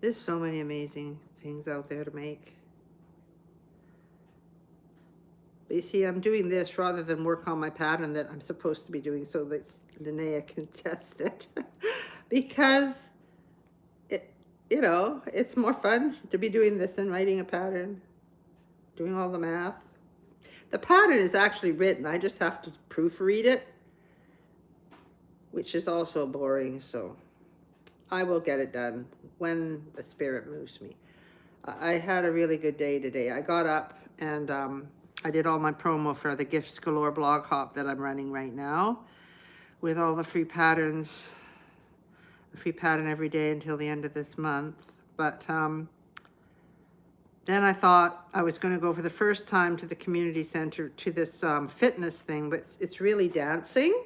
there's so many amazing things out there to make. But you see, I'm doing this rather than work on my pattern that I'm supposed to be doing so that Linnea can test it. Because it, you know, it's more fun to be doing this than writing a pattern, doing all the math. The pattern is actually written, I just have to proofread it, which is also boring, so I will get it done when the spirit moves me. I had a really good day today. I got up and I did all my promo for the Gifts Galore blog hop that I'm running right now with all the free patterns, the free pattern every day until the end of this month. But then I thought I was going to go for the first time to the community center to this fitness thing, but it's really dancing.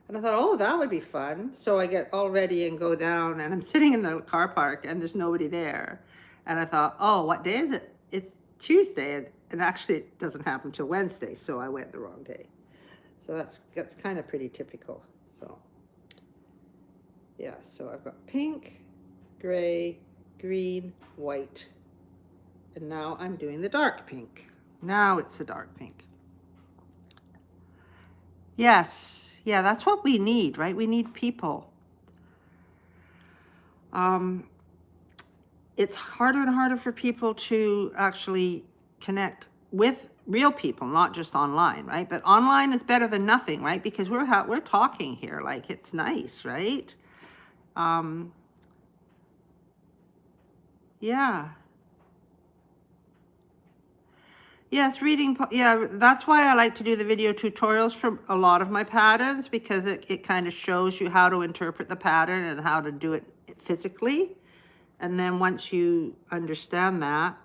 And I thought, oh, that would be fun. So I get all ready and go down, and I'm sitting in the car park, and there's nobody there. And I thought, oh, what day is it? It's Tuesday, and actually it doesn't happen till Wednesday, so I went the wrong day. So that's kind of pretty typical. So yeah, so I've got pink, gray, green, white, and now I'm doing the dark pink. Now it's the dark pink. Yes, yeah, that's what we need, right? We need people. It's harder and harder for people to actually connect with real people, not just online, right? But online is better than nothing, right? Because we're talking here, like it's nice, right? Yeah. Yes, reading, yeah, that's why I like to do the video tutorials for a lot of my patterns, because it kind of shows you how to interpret the pattern and how to do it physically. And then once you understand that,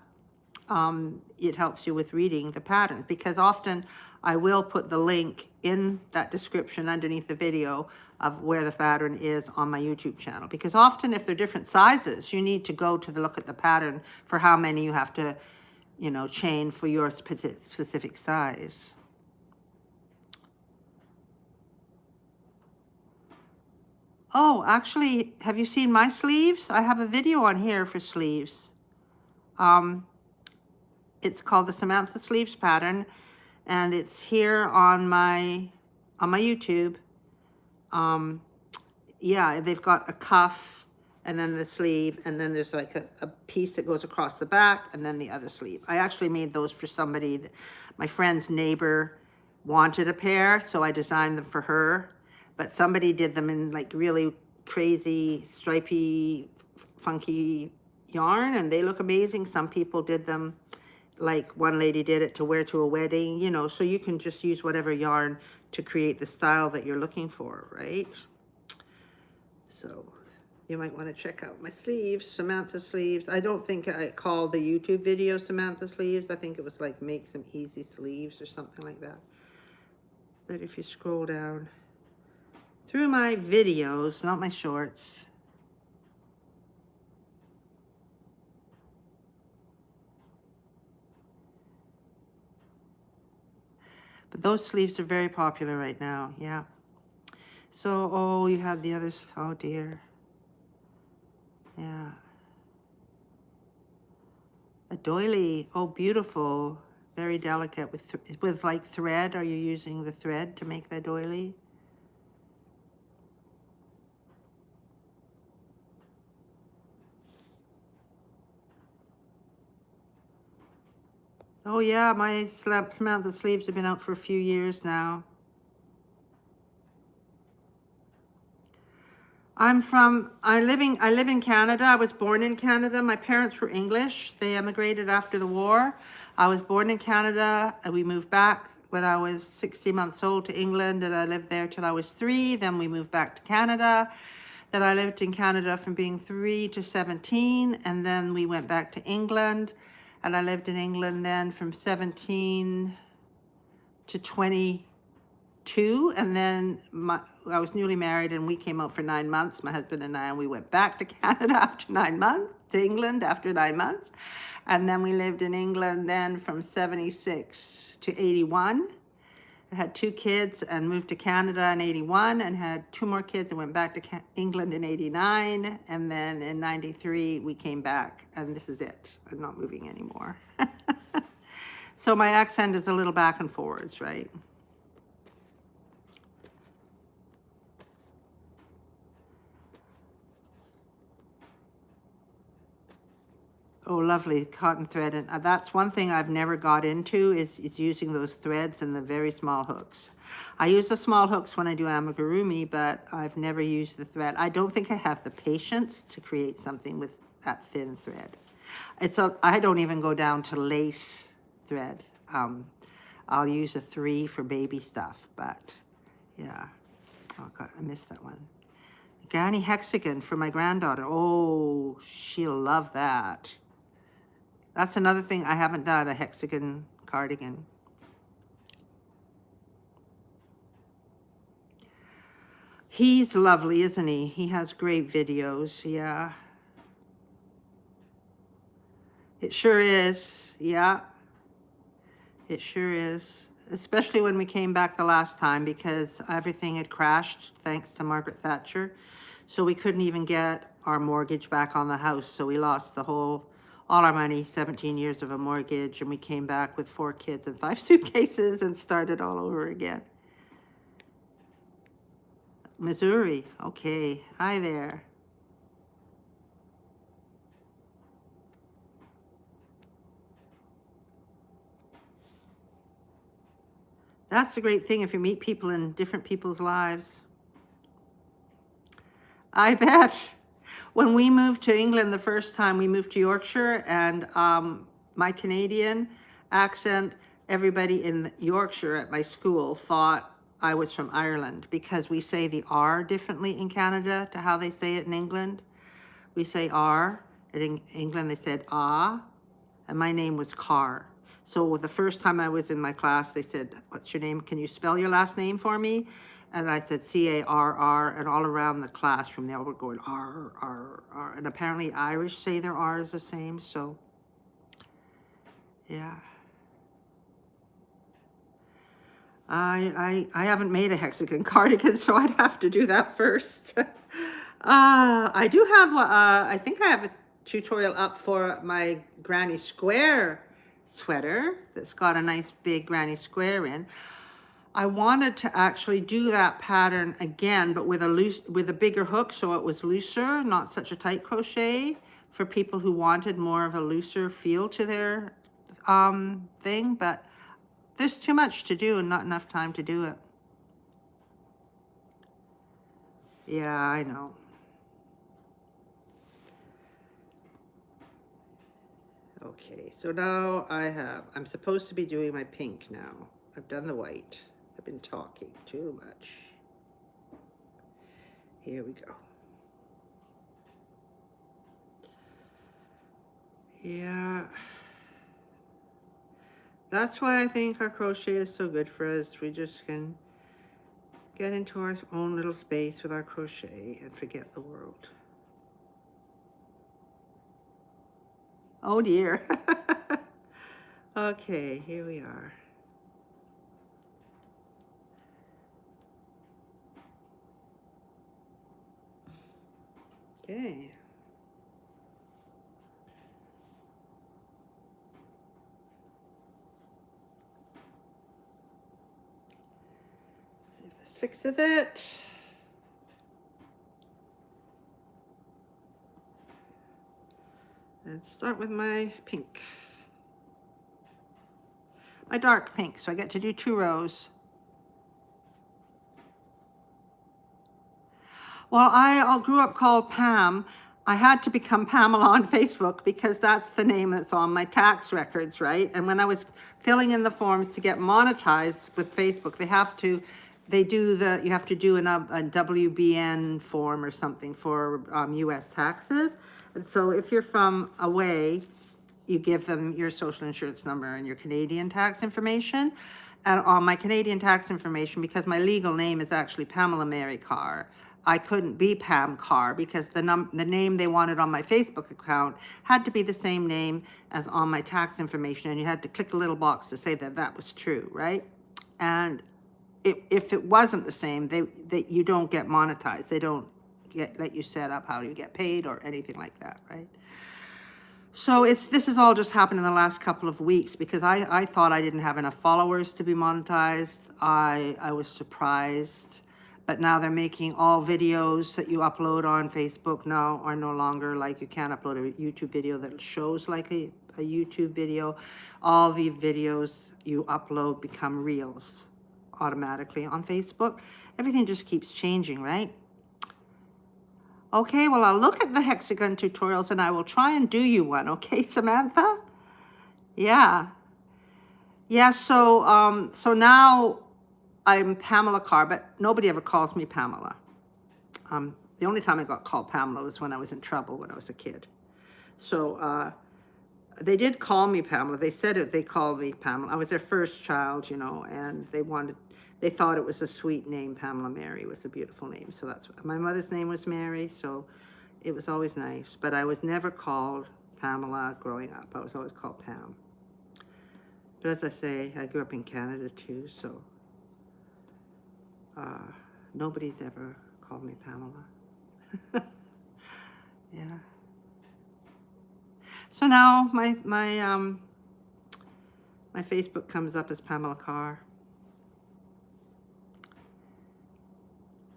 it helps you with reading the patterns, because often I will put the link in that description underneath the video of where the pattern is on my YouTube channel, because often if they're different sizes, you need to go to look at the pattern for how many you have to, you know, chain for your specific size. Oh, actually, have you seen my sleeves? I have a video on here for sleeves. It's called the Samantha Sleeves pattern, and it's here on my YouTube. Yeah, they've got a cuff and then the sleeve, and then there's like a piece that goes across the back, and then the other sleeve. I actually made those for somebody. My friend's neighbor wanted a pair, so I designed them for her. But somebody did them in like really crazy, stripy, funky yarn, and they look amazing. Some people did them, like one lady did it to wear to a wedding, you know, so you can just use whatever yarn to create the style that you're looking for, right? So you might want to check out my sleeves, Samantha Sleeves. I don't think I called the YouTube video Samantha Sleeves. I think it was like make some easy sleeves or something like that. But if you scroll down through my videos, not my shorts, but those sleeves are very popular right now, yeah. So, oh, you had the others, oh dear. Yeah. A doily, oh, beautiful. Very delicate with like thread. Are you using the thread to make that doily? Oh yeah, my Samantha sleeves have been out for a few years now. I live in Canada. I was born in Canada. My parents were English. They emigrated after the war. I was born in Canada, and we moved back when I was 60 months old to England, and I lived there till I was 3. Then we moved back to Canada. Then I lived in Canada from being 3 to 17, and then we went back to England, and I lived in England then from 17 to 20. 2, and then I was newly married and we came out for 9 months, my husband and I, and we went back to Canada after 9 months, to England after 9 months. And then we lived in England then from 76 to 81. I had 2 kids and moved to Canada in 81 and had 2 more kids and went back to England in 89. And then in 93, we came back, and this is it. I'm not moving anymore. So my accent is a little back and forwards, right? Oh, lovely cotton thread. And that's one thing I've never got into is using those threads and the very small hooks. I use the small hooks when I do amigurumi, but I've never used the thread. I don't think I have the patience to create something with that thin thread. I don't even go down to lace thread. I'll use a 3 for baby stuff, but yeah. Oh God, I missed that one. Granny hexagon for my granddaughter. Oh, she'll love that. That's another thing I haven't done, a hexagon cardigan. He's lovely, isn't he? He has great videos, yeah. It sure is, yeah. It sure is. Especially when we came back the last time because everything had crashed thanks to Margaret Thatcher. So we couldn't even get our mortgage back on the house. So we lost all our money, 17 years of a mortgage, and we came back with 4 kids and 5 suitcases and started all over again. Missouri, okay, hi there. That's the great thing if you meet people in different people's lives. I bet. When we moved to England the first time, we moved to Yorkshire, and my Canadian accent, everybody in Yorkshire at my school thought I was from Ireland because we say the R differently in Canada to how they say it in England. We say R, and in England they said ah, and my name was Carr. So the first time I was in my class, they said, what's your name? Can you spell your last name for me? And I said C-A-R-R, and all around the classroom, they all were going R, R, R. And apparently Irish say their R is the same, so yeah. I haven't made a hexagon cardigan, so I'd have to do that first. I do have, I think I have a tutorial up for my granny square sweater that's got a nice big granny square in. I wanted to actually do that pattern again, but with a bigger hook, so it was looser, not such a tight crochet, for people who wanted more of a looser feel to their thing, but there's too much to do and not enough time to do it. Yeah, I know. Okay, so now I'm supposed to be doing my pink now. I've done the white. I've been talking too much. Here we go. Yeah. That's why I think our crochet is so good for us. We just can get into our own little space with our crochet and forget the world. Oh dear. Okay, here we are. Okay. See if this fixes it. Let's start with my pink. My dark pink, so I get to do 2 rows. Well, I all grew up called Pam. I had to become Pamela on Facebook because that's the name that's on my tax records, right? And when I was filling in the forms to get monetized with Facebook, you have to do a WBN form or something for US taxes. And so if you're from away, you give them your social insurance number and your Canadian tax information. And on my Canadian tax information, because my legal name is actually Pamela Mary Carr, I couldn't be Pam Carr because the name they wanted on my Facebook account had to be the same name as on my tax information, and you had to click a little box to say that that was true, right? And if it wasn't the same, they you don't get monetized. They don't let you set up how you get paid or anything like that, right? So this has all just happened in the last couple of weeks because I thought I didn't have enough followers to be monetized. I was surprised, but now they're making all videos that you upload on Facebook now are no longer like you can't upload a YouTube video that shows like a YouTube video. All the videos you upload become reels automatically on Facebook. Everything just keeps changing, right? Okay, well, I'll look at the hexagon tutorials and I will try and do you one. Okay, Samantha? Yeah. Yeah, so now I'm Pamela Carr, but nobody ever calls me Pamela. The only time I got called Pamela was when I was in trouble when I was a kid. So they did call me Pamela. They said it, they called me Pamela. I was their first child, you know, and they thought it was a sweet name. Pamela Mary was a beautiful name. So that's, my mother's name was Mary, so it was always nice. But I was never called Pamela growing up. I was always called Pam. But as I say, I grew up in Canada too, so nobody's ever called me Pamela. Yeah. So now my Facebook comes up as Pamela Carr.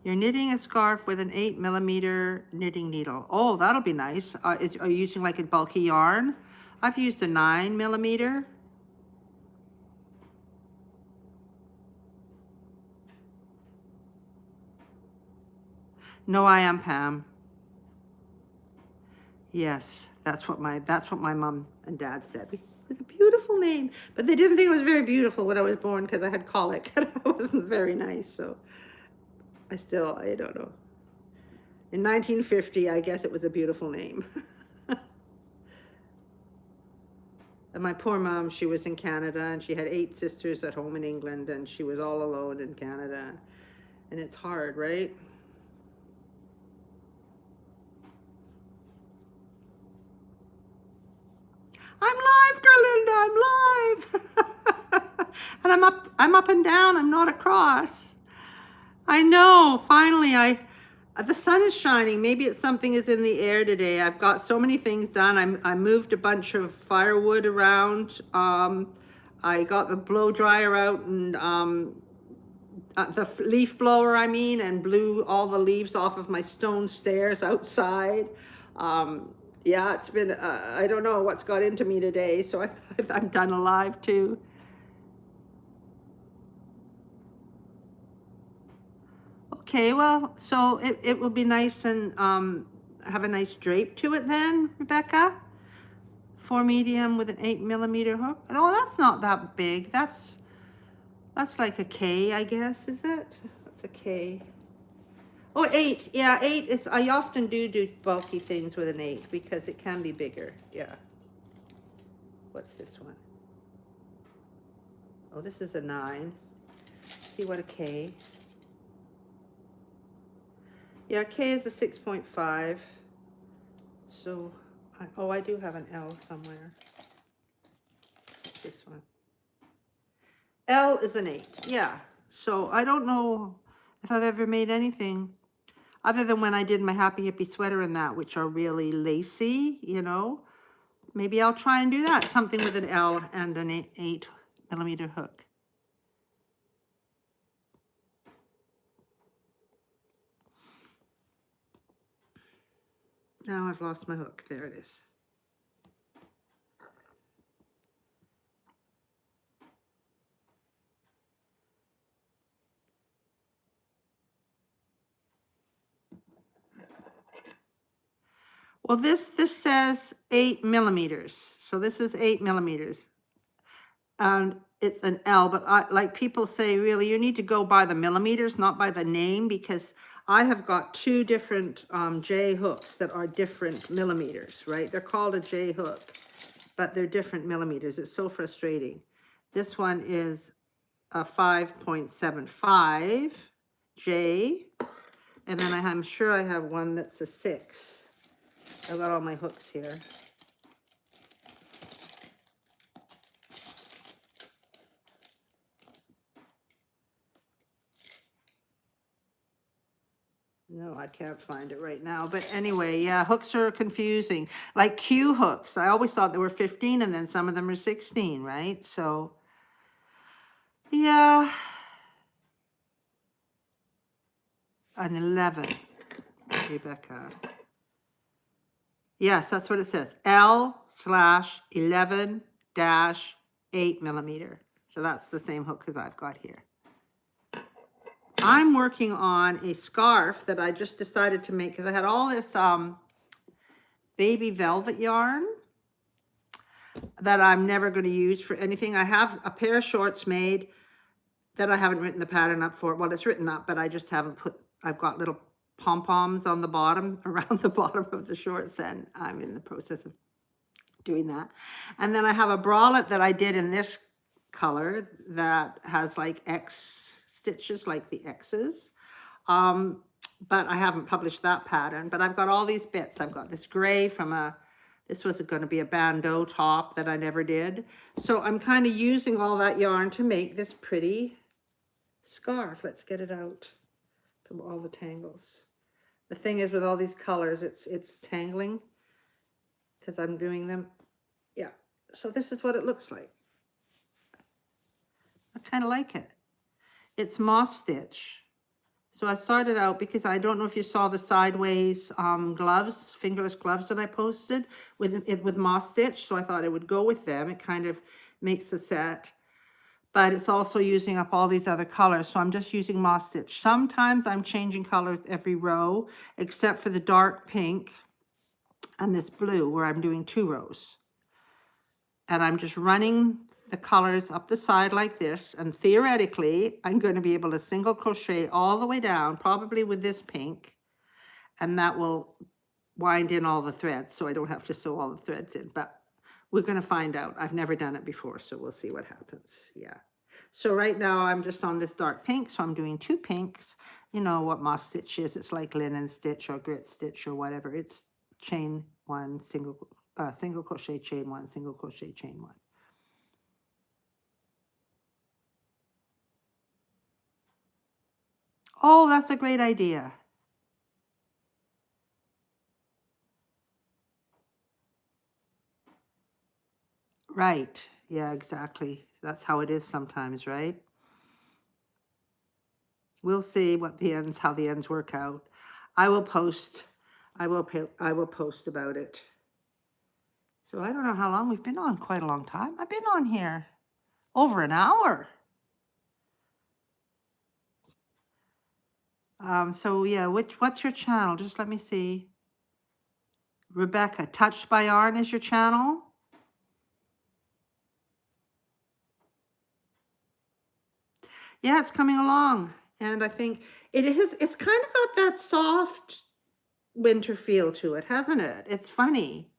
You're knitting a scarf with an 8mm knitting needle. Oh, that'll be nice. Are you using like a bulky yarn? I've used a 9mm. No, I am Pam. Yes, that's what my mom and dad said. It was a beautiful name, but they didn't think it was very beautiful when I was born because I had colic and I wasn't very nice. So I don't know. In 1950, I guess it was a beautiful name. And my poor mom, she was in Canada and she had 8 sisters at home in England and she was all alone in Canada. And it's hard, right? I'm live, Gerlinda, I'm live. And I'm up and down, I'm not across. I know, finally, the sun is shining. Maybe it's something is in the air today. I've got so many things done. I moved a bunch of firewood around. I got the blow dryer out and the leaf blower, and blew all the leaves off of my stone stairs outside. Yeah, it's been, I don't know what's got into me today, so I've done a live too. Okay, well, so it will be nice and have a nice drape to it then, Rebecca. 4 medium with an 8mm hook. Oh, that's not that big. That's like a K, I guess, is it? That's a K. Oh, 8. Yeah, 8 is, I often do bulky things with an 8 because it can be bigger. Yeah. What's this one? Oh, this is a 9. See what a K. Yeah, K is a 6.5. So, I do have an L somewhere. This one. L is an 8. Yeah. So I don't know if I've ever made anything other than when I did my Happy Hippie sweater and that, which are really lacy, you know. Maybe I'll try and do that. Something with an L and an 8mm hook. Now I've lost my hook. There it is. Well, this says 8mm. So this is 8mm. And it's an L, but like people say, really, you need to go by the millimeters, not by the name, because I have got 2 different J hooks that are different millimeters, right? They're called a J hook. but they're different millimeters. It's so frustrating. This one is a 5.75 J, and then I'm sure I have one that's a 6. I've got all my hooks here. No, I can't find it right now. But anyway, yeah, hooks are confusing. Like Q hooks. I always thought they were 15 and then some of them are 16, right? So, yeah. An 11, Rebecca. Yes, that's what it says. L/11-8 millimeter. So that's the same hook as I've got here. I'm working on a scarf that I just decided to make because I had all this baby velvet yarn that I'm never going to use for anything. I have a pair of shorts made that I haven't written the pattern up for. Well, it's written up, but I just haven't put, I've got little pom-poms on the bottom, around the bottom of the shorts, and I'm in the process of doing that. And then I have a bralette that I did in this color that has like X stitches, like the X's. But I haven't published that pattern, but I've got all these bits. I've got this gray from this was going to be a bandeau top that I never did. So I'm kind of using all that yarn to make this pretty scarf. Let's get it out from all the tangles. The thing is with all these colors, it's tangling because I'm doing them. Yeah, so this is what it looks like. I kind of like it. It's moss stitch. So I started out because I don't know if you saw the sideways gloves, fingerless gloves that I posted with moss stitch. So I thought it would go with them. It kind of makes a set, but it's also using up all these other colors. So I'm just using moss stitch. Sometimes I'm changing colors every row, except for the dark pink and this blue where I'm doing 2 rows. And I'm just running the colors up the side like this, and theoretically I'm going to be able to single crochet all the way down, probably with this pink, and that will wind in all the threads so I don't have to sew all the threads in, but we're going to find out. I've never done it before, so we'll see what happens. Yeah, so right now I'm just on this dark pink, so I'm doing 2 pinks. You know what moss stitch is. It's like linen stitch or grit stitch or whatever. It's chain 1, single crochet, chain 1, single crochet, chain 1. Oh, that's a great idea. Right. Yeah, exactly. That's how it is sometimes, right? We'll see how the ends work out. I will post about it. So I don't know how long we've been on. Quite a long time. I've been on here over an hour. So yeah, what's your channel? Just let me see. Rebecca, Touched by Yarn is your channel? Yeah, it's coming along. And I think it's kind of got that soft winter feel to it, hasn't it? It's funny.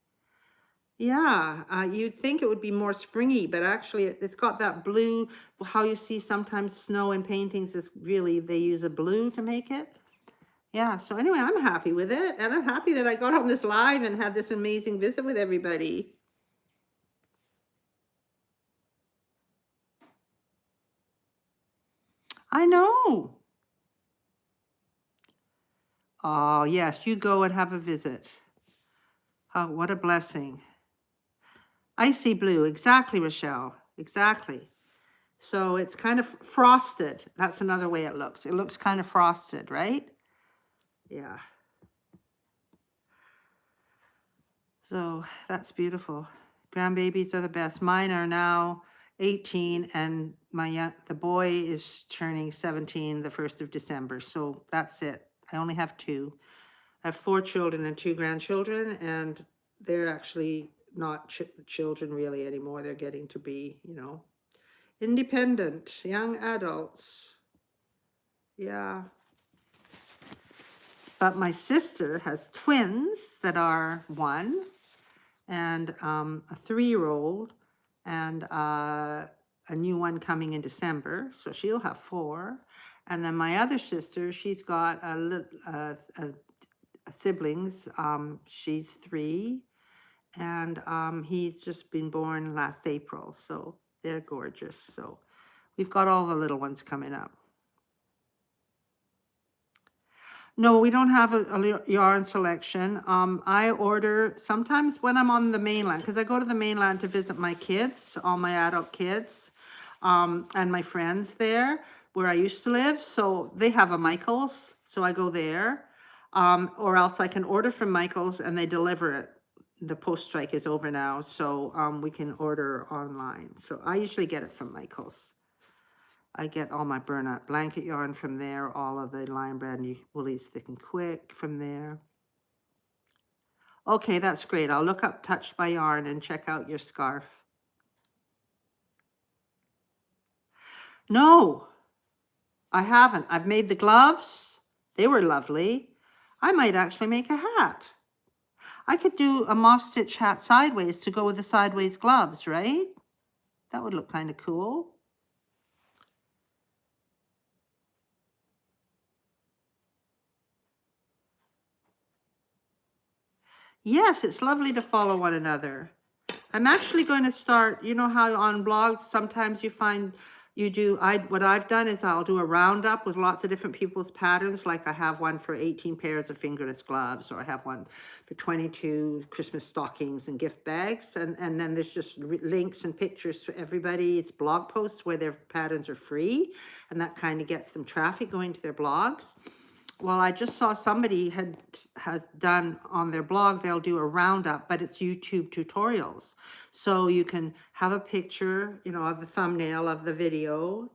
Yeah, you'd think it would be more springy, but actually it's got that blue, how you see sometimes snow in paintings is really, they use a blue to make it. Yeah, so anyway, I'm happy with it, and I'm happy that I got on this live and had this amazing visit with everybody. I know. Oh, yes, you go and have a visit. Oh, what a blessing. Icy blue, exactly, Rochelle, exactly. So it's kind of frosted. That's another way it looks. It looks kind of frosted, right? Yeah. So that's beautiful. Grandbabies are the best. Mine are now 18, and the boy is turning 17 the 1st of December. So that's it. I only have 2. I have 4 children and 2 grandchildren, and they're actually not children really anymore. They're getting to be, independent young adults. Yeah. But my sister has twins that are 1, and a 3-year-old, and a new one coming in December. So she'll have 4. And then my other sister, she's got a siblings. She's 3, and he's just been born last April. So they're gorgeous. So we've got all the little ones coming up. No, we don't have a yarn selection. I order sometimes when I'm on the mainland, because I go to the mainland to visit my kids, all my adult kids, and my friends there where I used to live. So they have a Michael's, so I go there. Or else I can order from Michael's and they deliver it. The post strike is over now, so we can order online. So I usually get it from Michael's. I get all my burnout blanket yarn from there, all of the Lion Brand Woolies Thick and Quick from there. Okay, that's great. I'll look up Touched by Yarn and check out your scarf. No, I haven't. I've made the gloves. They were lovely. I might actually make a hat. I could do a moss stitch hat sideways to go with the sideways gloves, right? That would look kind of cool. Yes, it's lovely to follow one another. I'm actually going to start, you know how on blogs sometimes you find you do, what I've done is I'll do a roundup with lots of different people's patterns, like I have one for 18 pairs of fingerless gloves, or I have one for 22 Christmas stockings and gift bags, and then there's just links and pictures to everybody's blog posts where their patterns are free, and that kind of gets them traffic going to their blogs. Well, I just saw somebody has done on their blog, they'll do a roundup, but it's YouTube tutorials. So you can have a picture, you know, of the thumbnail of the video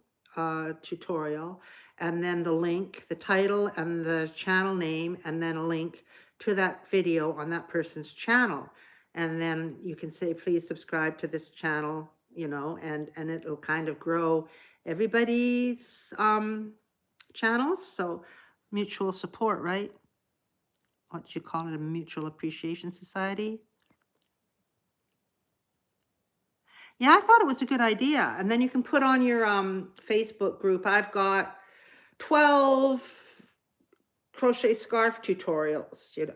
tutorial, and then the link, the title and the channel name, and then a link to that video on that person's channel. And then you can say, please subscribe to this channel, you know, and it'll kind of grow everybody's channels. So mutual support, right? What you call it, a mutual appreciation society. Yeah, I thought it was a good idea. And then you can put on your Facebook group, I've got 12 crochet scarf tutorials, you know,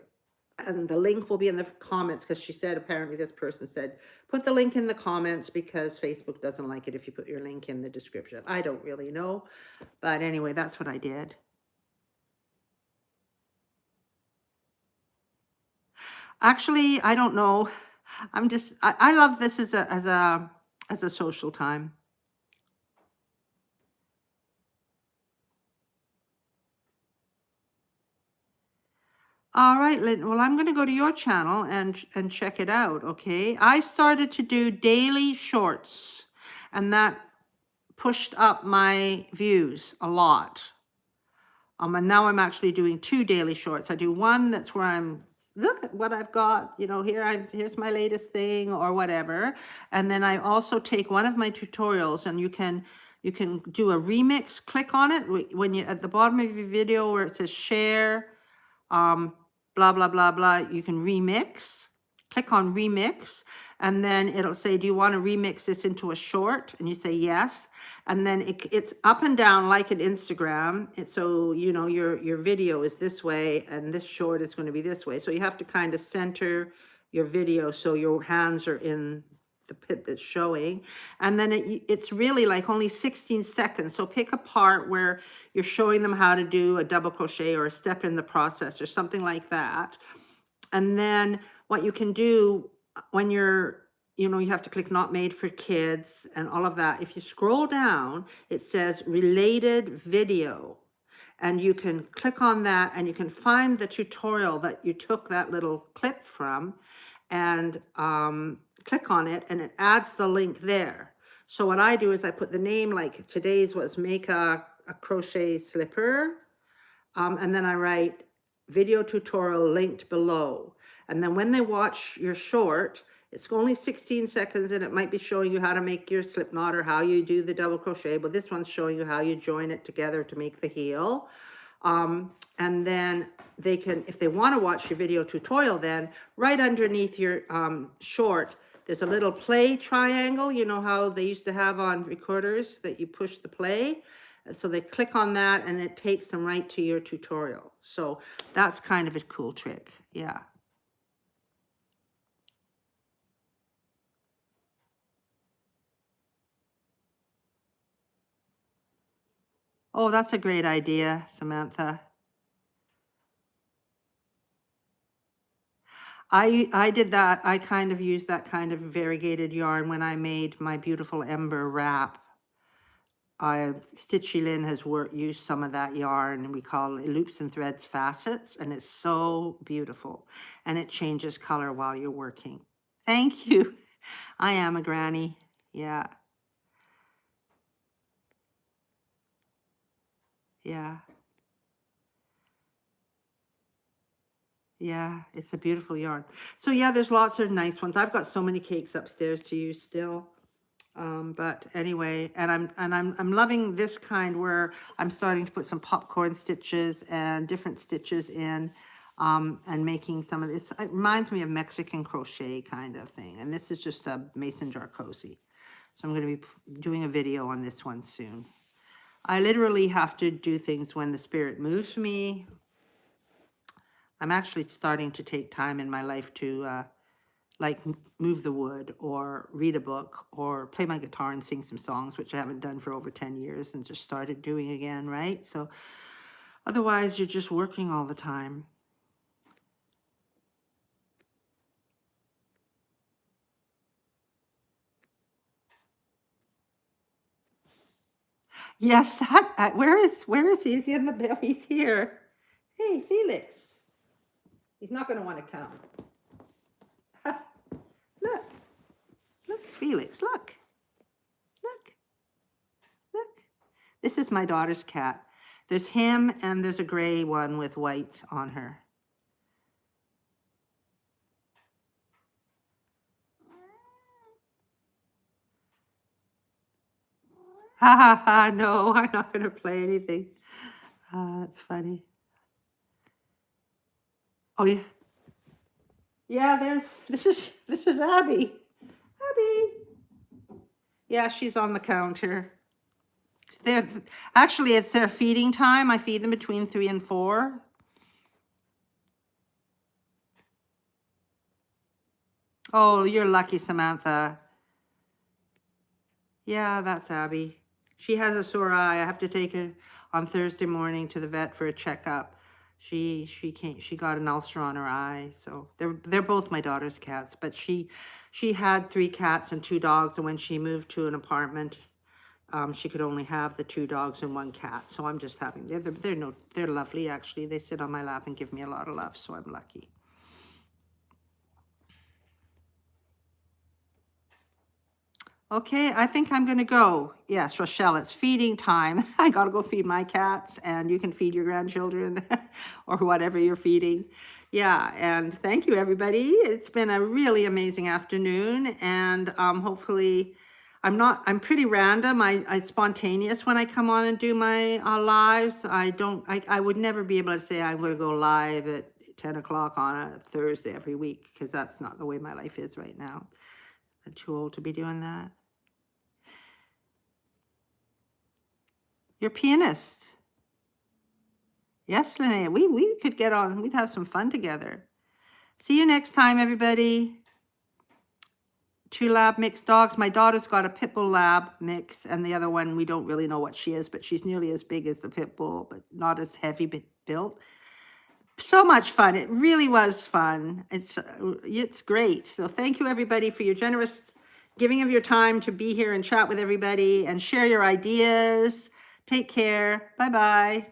and the link will be in the comments, because she said, apparently this person said, put the link in the comments because Facebook doesn't like it if you put your link in the description. I don't really know, but anyway, that's what I did. Actually, I don't know. I love this as a social time. All right, Lynn. Well, I'm going to go to your channel and check it out, okay? I started to do daily shorts, and that pushed up my views a lot. And now I'm actually doing 2 daily shorts. I do one that's where I'm, look at what I've got, you know, here's my latest thing or whatever. And then I also take one of my tutorials, and you can do a remix. Click on it when you at the bottom of your video where it says share, blah, blah, blah, blah. You can remix. Click on remix, and then it'll say, do you want to remix this into a short? And you say yes. And then it's up and down like an Instagram. So, you know, your video is this way and this short is going to be this way. So you have to kind of center your video so your hands are in the pit that's showing. And then it's really like only 16 seconds. So pick a part where you're showing them how to do a double crochet or a step in the process or something like that. And then what you can do when you're, you know, you have to click not made for kids and all of that. If you scroll down, it says related video, and you can click on that and you can find the tutorial that you took that little clip from, and click on it, and it adds the link there. So what I do is I put the name, like today's was make a crochet slipper, and then I write video tutorial linked below. And then when they watch your short, it's only 16 seconds, and it might be showing you how to make your slip knot or how you do the double crochet, but this one's showing you how you join it together to make the heel. And And then they can, if they want to watch your video tutorial, then right underneath your short, there's a little play triangle. You know how they used to have on recorders that you push the play? So they click on that and it takes them right to your tutorial. So that's kind of a cool trick. Yeah. Oh, that's a great idea, Samantha. I did that. I kind of used that kind of variegated yarn when I made my beautiful ember wrap. Stitchy Lynn has used some of that yarn. We call it Loops and Threads Facets, and it's so beautiful. And it changes color while you're working. Thank you. I am a granny. Yeah. Yeah. Yeah, it's a beautiful yarn. So yeah, there's lots of nice ones. I've got so many cakes upstairs to use still. But anyway, and I'm loving this kind where I'm starting to put some popcorn stitches and different stitches in, and making some of this. It reminds me of Mexican crochet kind of thing. And this is just a mason jar cozy. So I'm going to be doing a video on this one soon. I literally have to do things when the spirit moves me. I'm actually starting to take time in my life to like move the wood or read a book or play my guitar and sing some songs, which I haven't done for over 10 years and just started doing again, right? So otherwise you're just working all the time. Yes, where is he? Is he in the bill? He's here. Hey, Felix. He's not going to want to come. Look, Felix, look. This is my daughter's cat. There's him and there's a gray one with white on her. Ha ha ha, no, I'm not going to play anything. That's funny. Oh yeah. Yeah, this is Abby. Abby. Yeah, she's on the counter. Actually, it's their feeding time. I feed them between 3 and 4. Oh, you're lucky, Samantha. Yeah, that's Abby. She has a sore eye. I have to take her on Thursday morning to the vet for a checkup. She got an ulcer on her eye. So they're both my daughter's cats, but she had 3 cats and 2 dogs, and when she moved to an apartment, she could only have the 2 dogs and 1 cat. So I'm just having, they're lovely actually. They sit on my lap and give me a lot of love, so I'm lucky. Okay, I think I'm gonna go. Yes, Rochelle, it's feeding time. I gotta go feed my cats, and you can feed your grandchildren or whatever you're feeding. Yeah, and thank you, everybody. It's been a really amazing afternoon, and hopefully, I'm pretty random. I spontaneous when I come on and do my lives. I would never be able to say I'm gonna go live at 10 o'clock on a Thursday every week, because that's not the way my life is right now. I'm too old to be doing that. You're a pianist. Yes, Linnea, we could get on. We'd have some fun together. See you next time, everybody. 2 lab mixed dogs. My daughter's got a pit bull lab mix, and the other one, we don't really know what she is, but she's nearly as big as the pit bull, but not as heavy built. So much fun. It really was fun. It's great. So thank you, everybody, for your generous giving of your time to be here and chat with everybody and share your ideas. Take care. Bye-bye.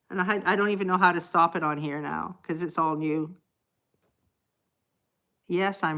And I don't even know how to stop it on here now because it's all new. Yes, I'm